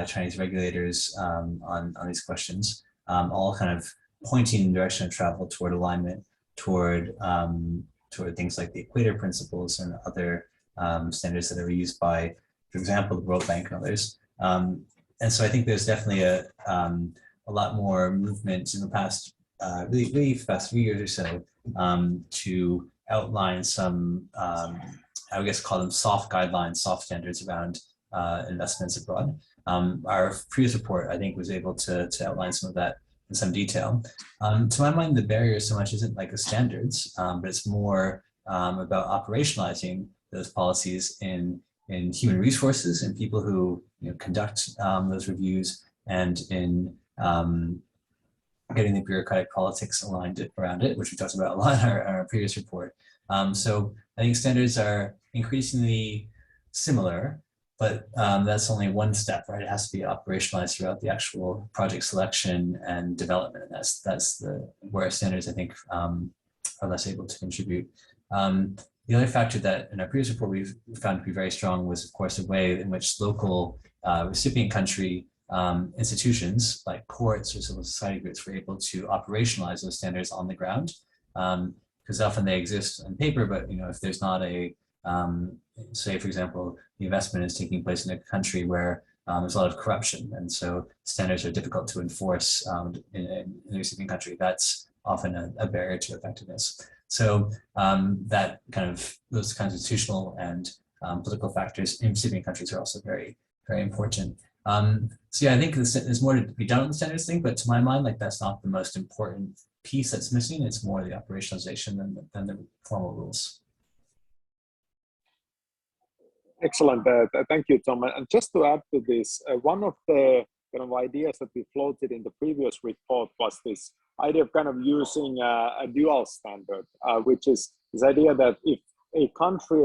Chinese regulators on these questions, all kind of pointing in the direction of travel toward alignment, toward things like the Equator Principles and other standards that are used by, for example, the World Bank and others. And so I think there's definitely a lot more movement in the past really fast few years or so to outline some, I guess, call them soft guidelines, soft standards around investments abroad. Our previous report, I think, was able to outline some of that in some detail. To my mind, the barrier so much isn't like the standards, but it's more about operationalizing those policies in human resources and people who conduct those reviews, and in getting the bureaucratic politics aligned around it, which we talked about a lot in our previous report. So I think standards are increasingly similar, but that's only one step, right? It has to be operationalized throughout the actual project selection and development, and that's where standards, I think, are less able to contribute. The other factor that in our previous report we found to be very strong was, of course, a way in which local recipient country institutions like courts or civil society groups were able to operationalize those standards on the ground. because often they exist on paper, but if there's not a, say for example, the investment is taking place in a country where there's a lot of corruption, and so standards are difficult to enforce in the recipient country. That's often a barrier to effectiveness. So that those kinds of institutional and political factors in recipient countries are also very, very important. So yeah, I think there's more to be done on the standards thing, but to my mind, like that's not the most important piece that's missing. It's more the operationalization than the formal rules. Excellent. Thank you, Tom. And just to add to this, one of the kind of ideas that we floated in the previous report was this idea of kind of using a dual standard, which is this idea that if a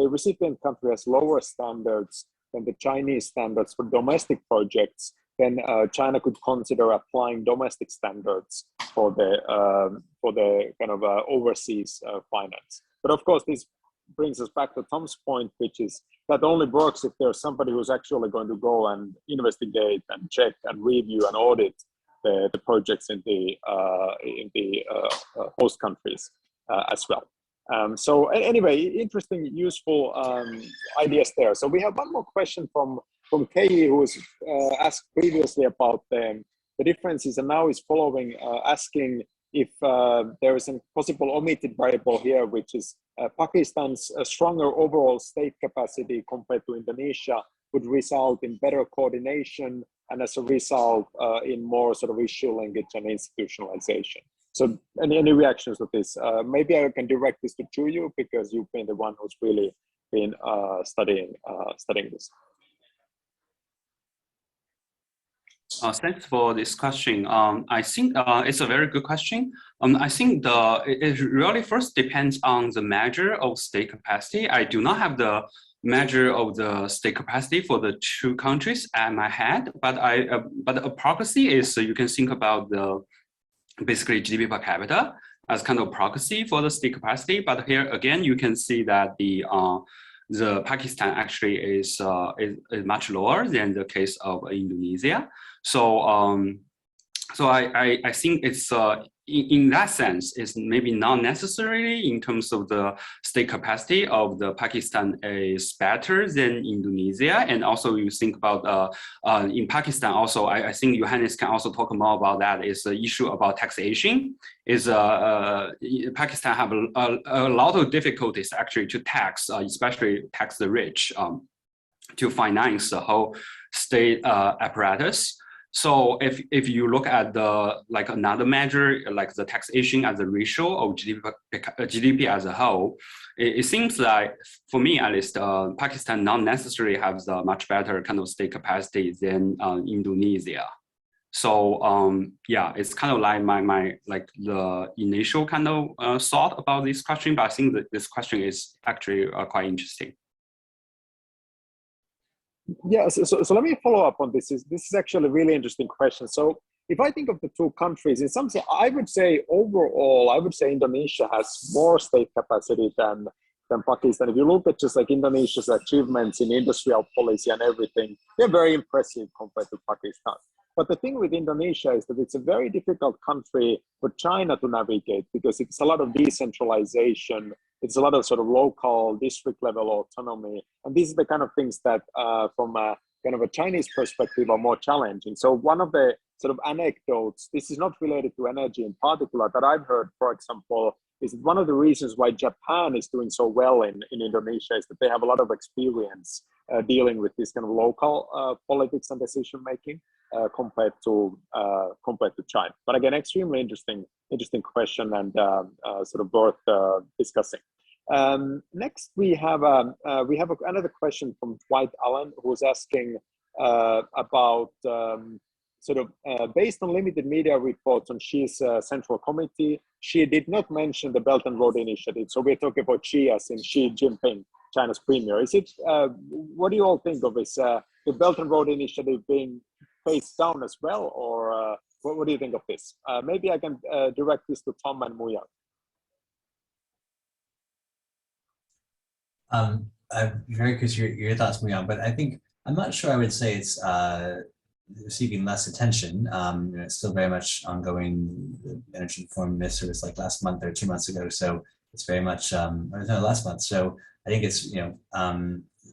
recipient country has lower standards than the Chinese standards for domestic projects, then China could consider applying domestic standards for the kind of overseas finance. But of course, this brings us back to Tom's point, which is that only works if there's somebody who's actually going to go and investigate and check and review and audit the projects in the host countries as well. So anyway, interesting, useful ideas there. So we have one more question from Kei, who was asked previously about the differences, and now is following, asking if there is a possible omitted variable here, which is Pakistan's stronger overall state capacity compared to Indonesia would result in better coordination, and as a result in more sort of issue linkage and institutionalization. So any reactions to this? Maybe I can direct this to Chuyu, because you've been the one who's really been studying this. Thanks for this question. I think it's a very good question. I think it really first depends on the measure of state capacity. I do not have the measure of the state capacity for the two countries at my head, but a proxy is, you can think about basically GDP per capita as kind of proxy for the state capacity. But here again, you can see that the Pakistan actually is much lower than the case of Indonesia. So I think it's in that sense, it's maybe not necessarily in terms of the state capacity of the Pakistan is better than Indonesia. And also you think about in Pakistan also, I think Johannes can also talk more about that, is the issue about taxation. Is Pakistan have a lot of difficulties actually to tax, especially tax the rich, to finance the whole state apparatus. So if you look at another measure, like the taxation as a ratio of GDP as a whole, it seems like, for me at least, Pakistan not necessarily has a much better kind of state capacity than Indonesia. So yeah, it's kind of like my the initial kind of thought about this question, but I think that this question is actually quite interesting. Yeah, so let me follow up on this. This is actually a really interesting question. So if I think of the two countries, in some sense, I would say overall, Indonesia has more state capacity than Pakistan. If you look at just like Indonesia's achievements in industrial policy and everything, they're very impressive compared to Pakistan. But the thing with Indonesia is that it's a very difficult country for China to navigate, because it's a lot of decentralization. It's a lot of sort of local district level autonomy. And these are the kind of things that from a kind of a Chinese perspective are more challenging. So one of the sort of anecdotes, this is not related to energy in particular, that I've heard, for example, is that one of the reasons why Japan is doing so well in Indonesia is that they have a lot of experience dealing with this kind of local politics and decision making compared to China. But again, extremely interesting question, and sort of worth discussing. Next, we have another question from Dwight Allen, who's asking about sort of based on limited media reports on Xi's Central Committee, Xi did not mention the Belt and Road Initiative. So we're talking about Xi as in Xi Jinping, China's premier. Is it? What do you all think of this? The Belt and Road Initiative being phased down as well, or what do you think of this? Maybe I can direct this to Tom and Muya. I'm very curious your thoughts, Muya, but I think I'm not sure I would say it's receiving less attention. It's still very much ongoing. The Energy Foreign Minister was like last month or 2 months ago. So it's very much, no, last month. So I think it's,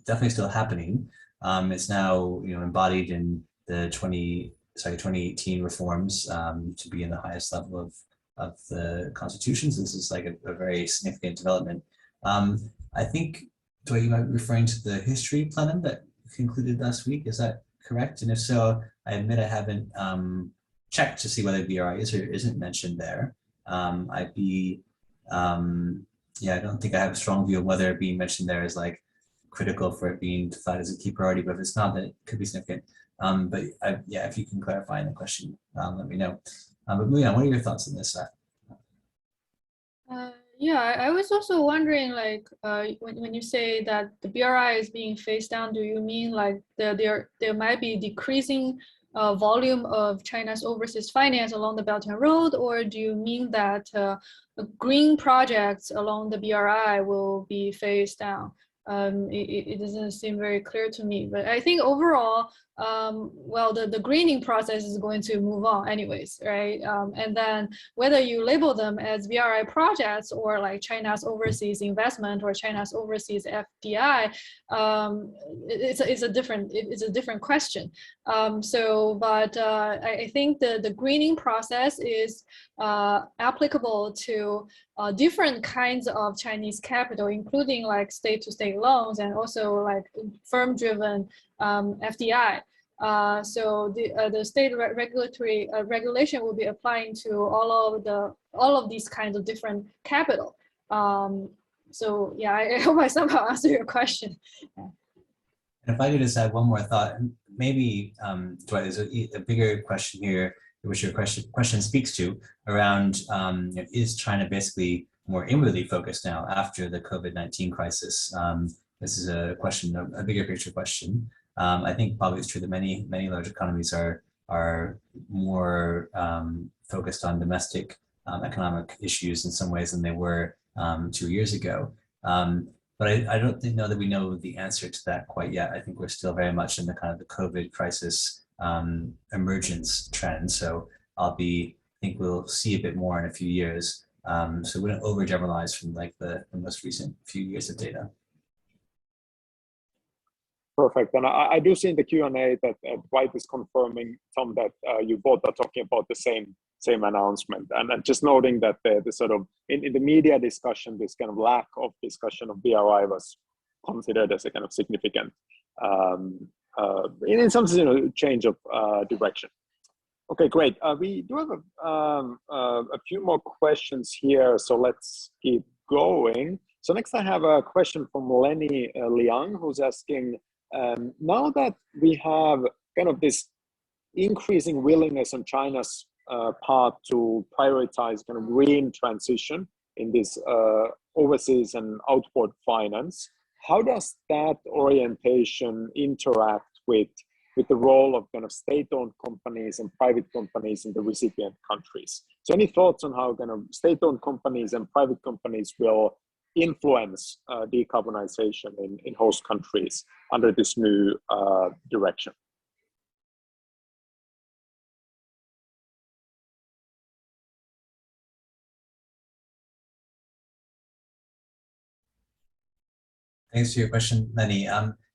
definitely still happening. It's now, embodied in the 2018 reforms to be in the highest level of the constitutions. This is like a very significant development. I think, Doi, you might be referring to the history plenum that concluded last week. Is that correct? And if so, I admit I haven't checked to see whether BRI is or isn't mentioned there. I don't think I have a strong view of whether it being mentioned there is like critical for it being flagged as a key priority, but if it's not, then it could be significant. If you can clarify in the question, let me know. But Muyan, what are your thoughts on this? I was also wondering, like, when you say that the BRI is being phased down, do you mean like there might be decreasing volume of China's overseas finance along the Belt and Road, or do you mean that green projects along the BRI will be phased down? It doesn't seem very clear to me, but I think overall, the greening process is going to move on anyways, right? And then whether you label them as BRI projects or like China's overseas investment or China's overseas FDI, it's a different question. I think the greening process is applicable to different kinds of Chinese capital, including like state-to-state loans and also like firm-driven FDI. So the state regulatory regulation will be applying to all of these kinds of different capital. I hope I somehow answered your question. Yeah. And if I could just add one more thought, maybe Dwight, there's a bigger question here, which your question speaks to, around is China basically more inwardly focused now after the COVID-19 crisis? This is a question, a bigger picture question. I think probably it's true that many large economies are more focused on domestic economic issues in some ways than they were 2 years ago. But I don't know that we know the answer to that quite yet. I think we're still very much in the kind of the COVID crisis emergence trend. So I think we'll see a bit more in a few years. So we don't overgeneralize from like the most recent few years of data. Perfect. And I do see in the Q&A that Dwight is confirming, Tom, that you both are talking about the same announcement. And just noting that the sort of, in the media discussion, this kind of lack of discussion of BRI was considered as a kind of significant, in some sense, change of direction. Okay, great. We do have a few more questions here, so let's keep going. So next I have a question from Lenny Liang, who's asking, now that we have kind of this increasing willingness on China's part to prioritize kind of green transition in this overseas and outward finance, how does that orientation interact with the role of kind of state-owned companies and private companies in the recipient countries? So any thoughts on how kind of state-owned companies and private companies will influence decarbonization in host countries under this new direction? Thanks for your question, Lenny.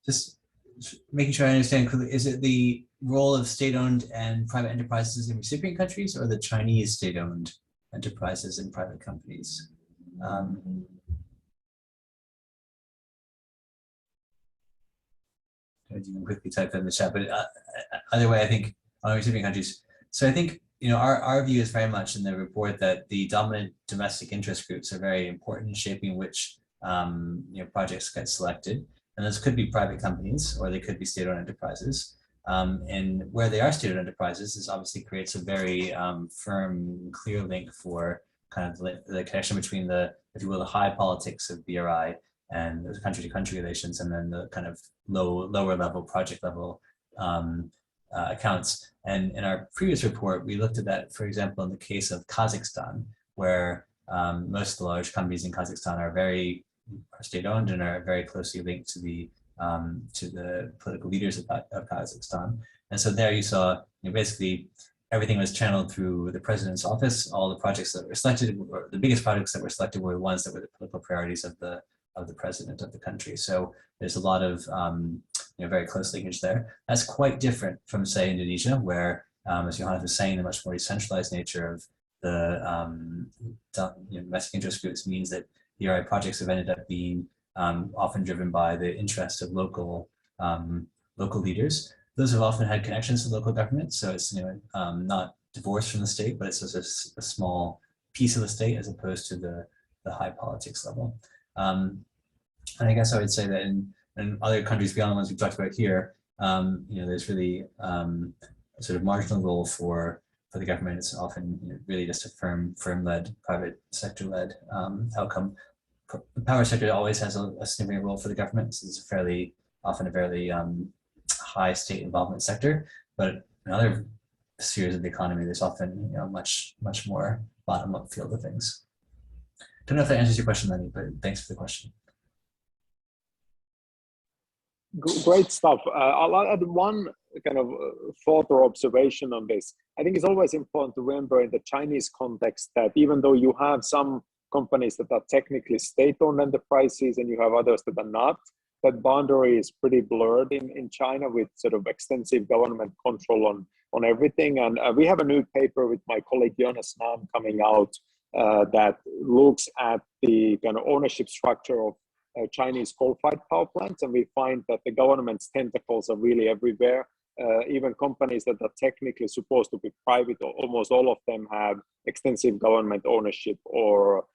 Just making sure I understand clearly, is it the role of state-owned and private enterprises in recipient countries, or the Chinese state-owned enterprises and private companies? You can quickly type that in the chat, but either way, I think on recipient countries. So I think our view is very much in the report that the dominant domestic interest groups are very important in shaping which projects get selected, and those could be private companies or they could be state-owned enterprises. And where they are state-owned enterprises, this obviously creates a very firm, clear link for kind of the connection between the, if you will, the high politics of BRI and the country-to-country relations, and then the kind of lower level, project level accounts. And in our previous report, we looked at that, for example, in the case of Kazakhstan, where most of the large companies in Kazakhstan are state-owned and are very closely linked to the political leaders of Kazakhstan. And so there you saw basically everything was channeled through the president's office. All the projects that were selected, or the biggest projects that were selected, were ones that were the political priorities of the president of the country. So there's a lot of very close linkage there. That's quite different from, say, Indonesia, where, as Johannes was saying, the much more decentralized nature of the domestic interest groups means that the ERI projects have ended up being often driven by the interest of local leaders. Those have often had connections to local government, so it's not divorced from the state, but it's just a small piece of the state as opposed to the high politics level. And I guess I would say that in other countries beyond the ones we've talked about here, there's really a sort of marginal role for the government. It's often really just a firm-led, private sector-led outcome. The power sector always has a significant role for the government. So it's often a fairly high state involvement sector, but in other spheres of the economy, there's often much more bottom-up field of things. Don't know if that answers your question, Lenny, but thanks for the question. Great stuff. I'll add one kind of thought or observation on this. I think it's always important to remember in the Chinese context that even though you have some companies that are technically state-owned enterprises and you have others that are not, that boundary is pretty blurred in China, with sort of extensive government control on everything. And we have a new paper with my colleague Jonas Nam coming out that looks at the kind of ownership structure of Chinese coal-fired power plants, and we find that the government's tentacles are really everywhere. Even companies that are technically supposed to be private, almost all of them have extensive government ownership or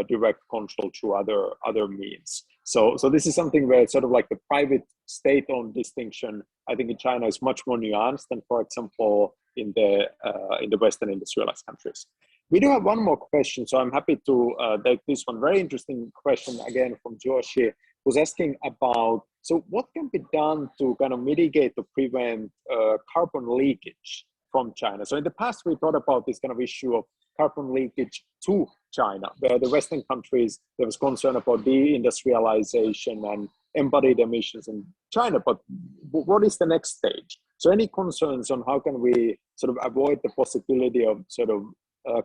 direct control through other means. So this is something where it's sort of like the private state-owned distinction, I think in China is much more nuanced than, for example, in the Western industrialized countries. We do have one more question, so I'm happy to take this one. Very interesting question again from Joshi, who's asking about, so what can be done to kind of mitigate or prevent carbon leakage from China? So in the past, we thought about this kind of issue of carbon leakage to China, where the Western countries, there was concern about deindustrialization and embodied emissions in China, but what is the next stage? So any concerns on how can we sort of avoid the possibility of sort of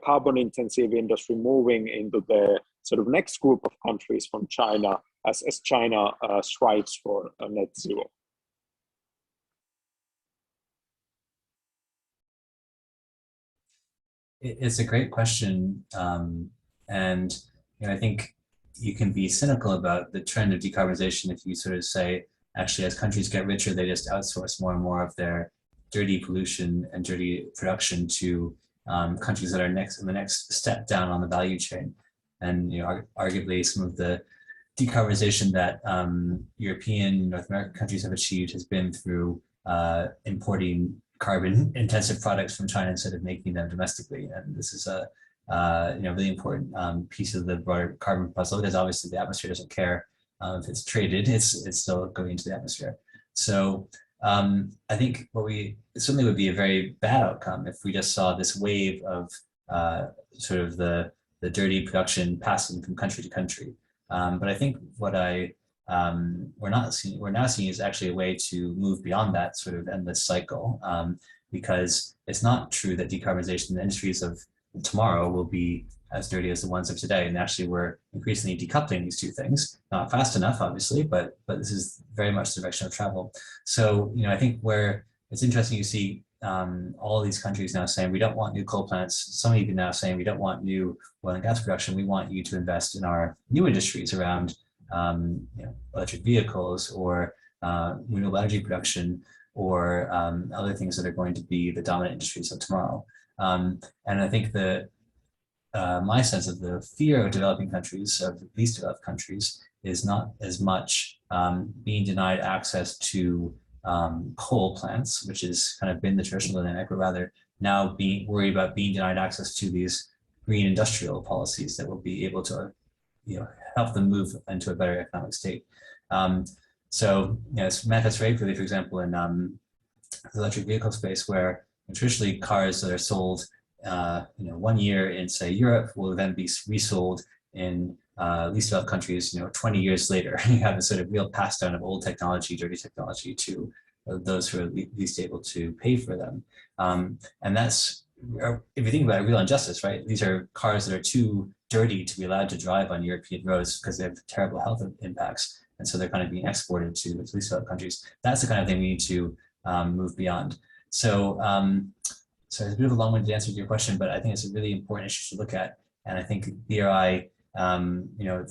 carbon intensive industry moving into the sort of next group of countries from China as China strives for a net zero? It's a great question. And I think you can be cynical about the trend of decarbonization if you sort of say, actually, as countries get richer, they just outsource more and more of their dirty pollution and dirty production to countries that are in the next step down on the value chain. And arguably some of the decarbonization that European, North American countries have achieved has been through importing carbon intensive products from China instead of making them domestically. And this is a really important piece of the broader carbon puzzle, because obviously the atmosphere doesn't care if it's traded, it's still going into the atmosphere. So I think it certainly would be a very bad outcome if we just saw this wave of sort of the dirty production passing from country to country. But I think what we're now seeing is actually a way to move beyond that sort of endless cycle, because it's not true that decarbonization in the industries of tomorrow will be as dirty as the ones of today. And actually, we're increasingly decoupling these two things, not fast enough, obviously, but this is very much the direction of travel. So, I think where it's interesting, you see all of these countries now saying, we don't want new coal plants. Some even now saying, we don't want new oil and gas production. We want you to invest in our new industries around electric vehicles or renewable energy production or other things that are going to be the dominant industries of tomorrow. And I think that my sense of the fear of developing countries, of least developed countries, is not as much being denied access to coal plants, which has kind of been the traditional dynamic, but rather now being worried about being denied access to these green industrial policies that will be able to help them move into a better economic state. So it's manifests very clearly, for example, in the electric vehicle space, where traditionally cars that are sold 1 year in, say, Europe will then be resold in least developed countries 20 years later. You have a sort of real pass down of old technology, dirty technology, to those who are least able to pay for them. And that's, if you think about it, real injustice, right? These are cars that are too dirty to be allowed to drive on European roads because they have terrible health impacts. And so they're kind of being exported to at least other countries. That's the kind of thing we need to move beyond. So, so it's a bit of a long-winded answer to your question, but I think it's a really important issue to look at. And I think BRI, you know,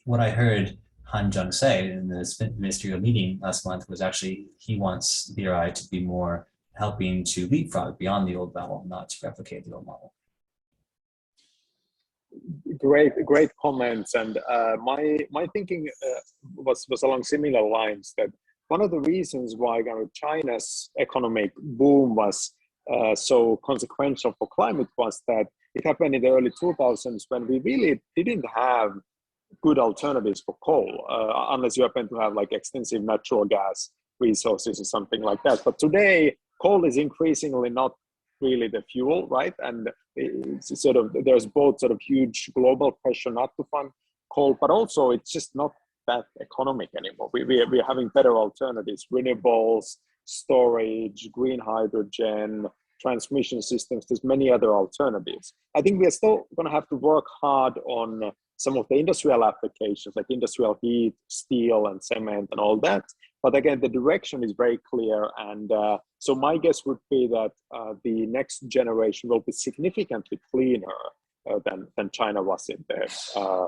what I heard Han Jung say in the ministerial meeting last month was actually he wants BRI to be more helping to leapfrog beyond the old model, not to replicate the old model. Great comments. And my thinking was along similar lines, that one of the reasons why China's economic boom was so consequential for climate was that it happened in the early 2000s when we really didn't have good alternatives for coal, unless you happen to have like extensive natural gas resources or something like that. But today, coal is increasingly not really the fuel, right? And it's sort of, there's both sort of huge global pressure not to fund coal, but also it's just not that economic anymore. We're having better alternatives, renewables, storage, green hydrogen, transmission systems. There's many other alternatives. I think we are still going to have to work hard on some of the industrial applications like industrial heat, steel and cement and all that. But again, the direction is very clear. And so my guess would be that the next generation will be significantly cleaner than China was in the,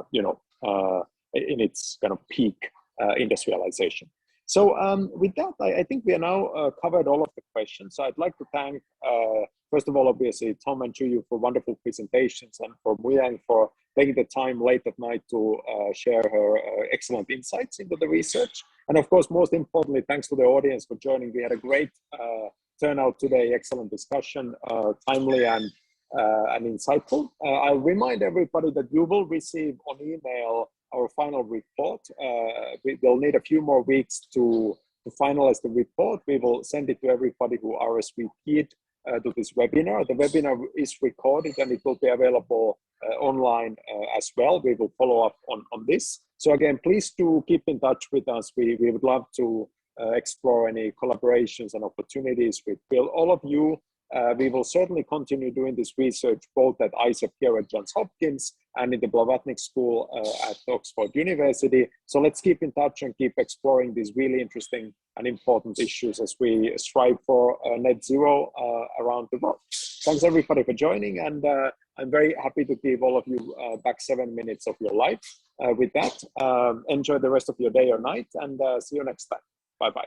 in its kind of peak industrialization. So with that, I think we are now covered all of the questions. So I'd like to thank, first of all, obviously, Tom and Chuyu for wonderful presentations, and for Muyang for taking the time late at night to share her excellent insights into the research. And of course, most importantly, thanks to the audience for joining. We had a great turnout today, excellent discussion, timely and insightful. I'll remind everybody that you will receive on email our final report. We will need a few more weeks to finalize the report. We will send it to everybody who RSVP'd to this webinar. The webinar is recorded and it will be available online as well. We will follow up on this. So again, please do keep in touch with us. We would love to explore any collaborations and opportunities with all of you. We will certainly continue doing this research both at ISEP here at Johns Hopkins and in the Blavatnik School at Oxford University. So let's keep in touch and keep exploring these really interesting and important issues as we strive for net zero around the world. Thanks everybody for joining, and I'm very happy to give all of you back 7 minutes of your life. With that, enjoy the rest of your day or night, and see you next time. Bye-bye.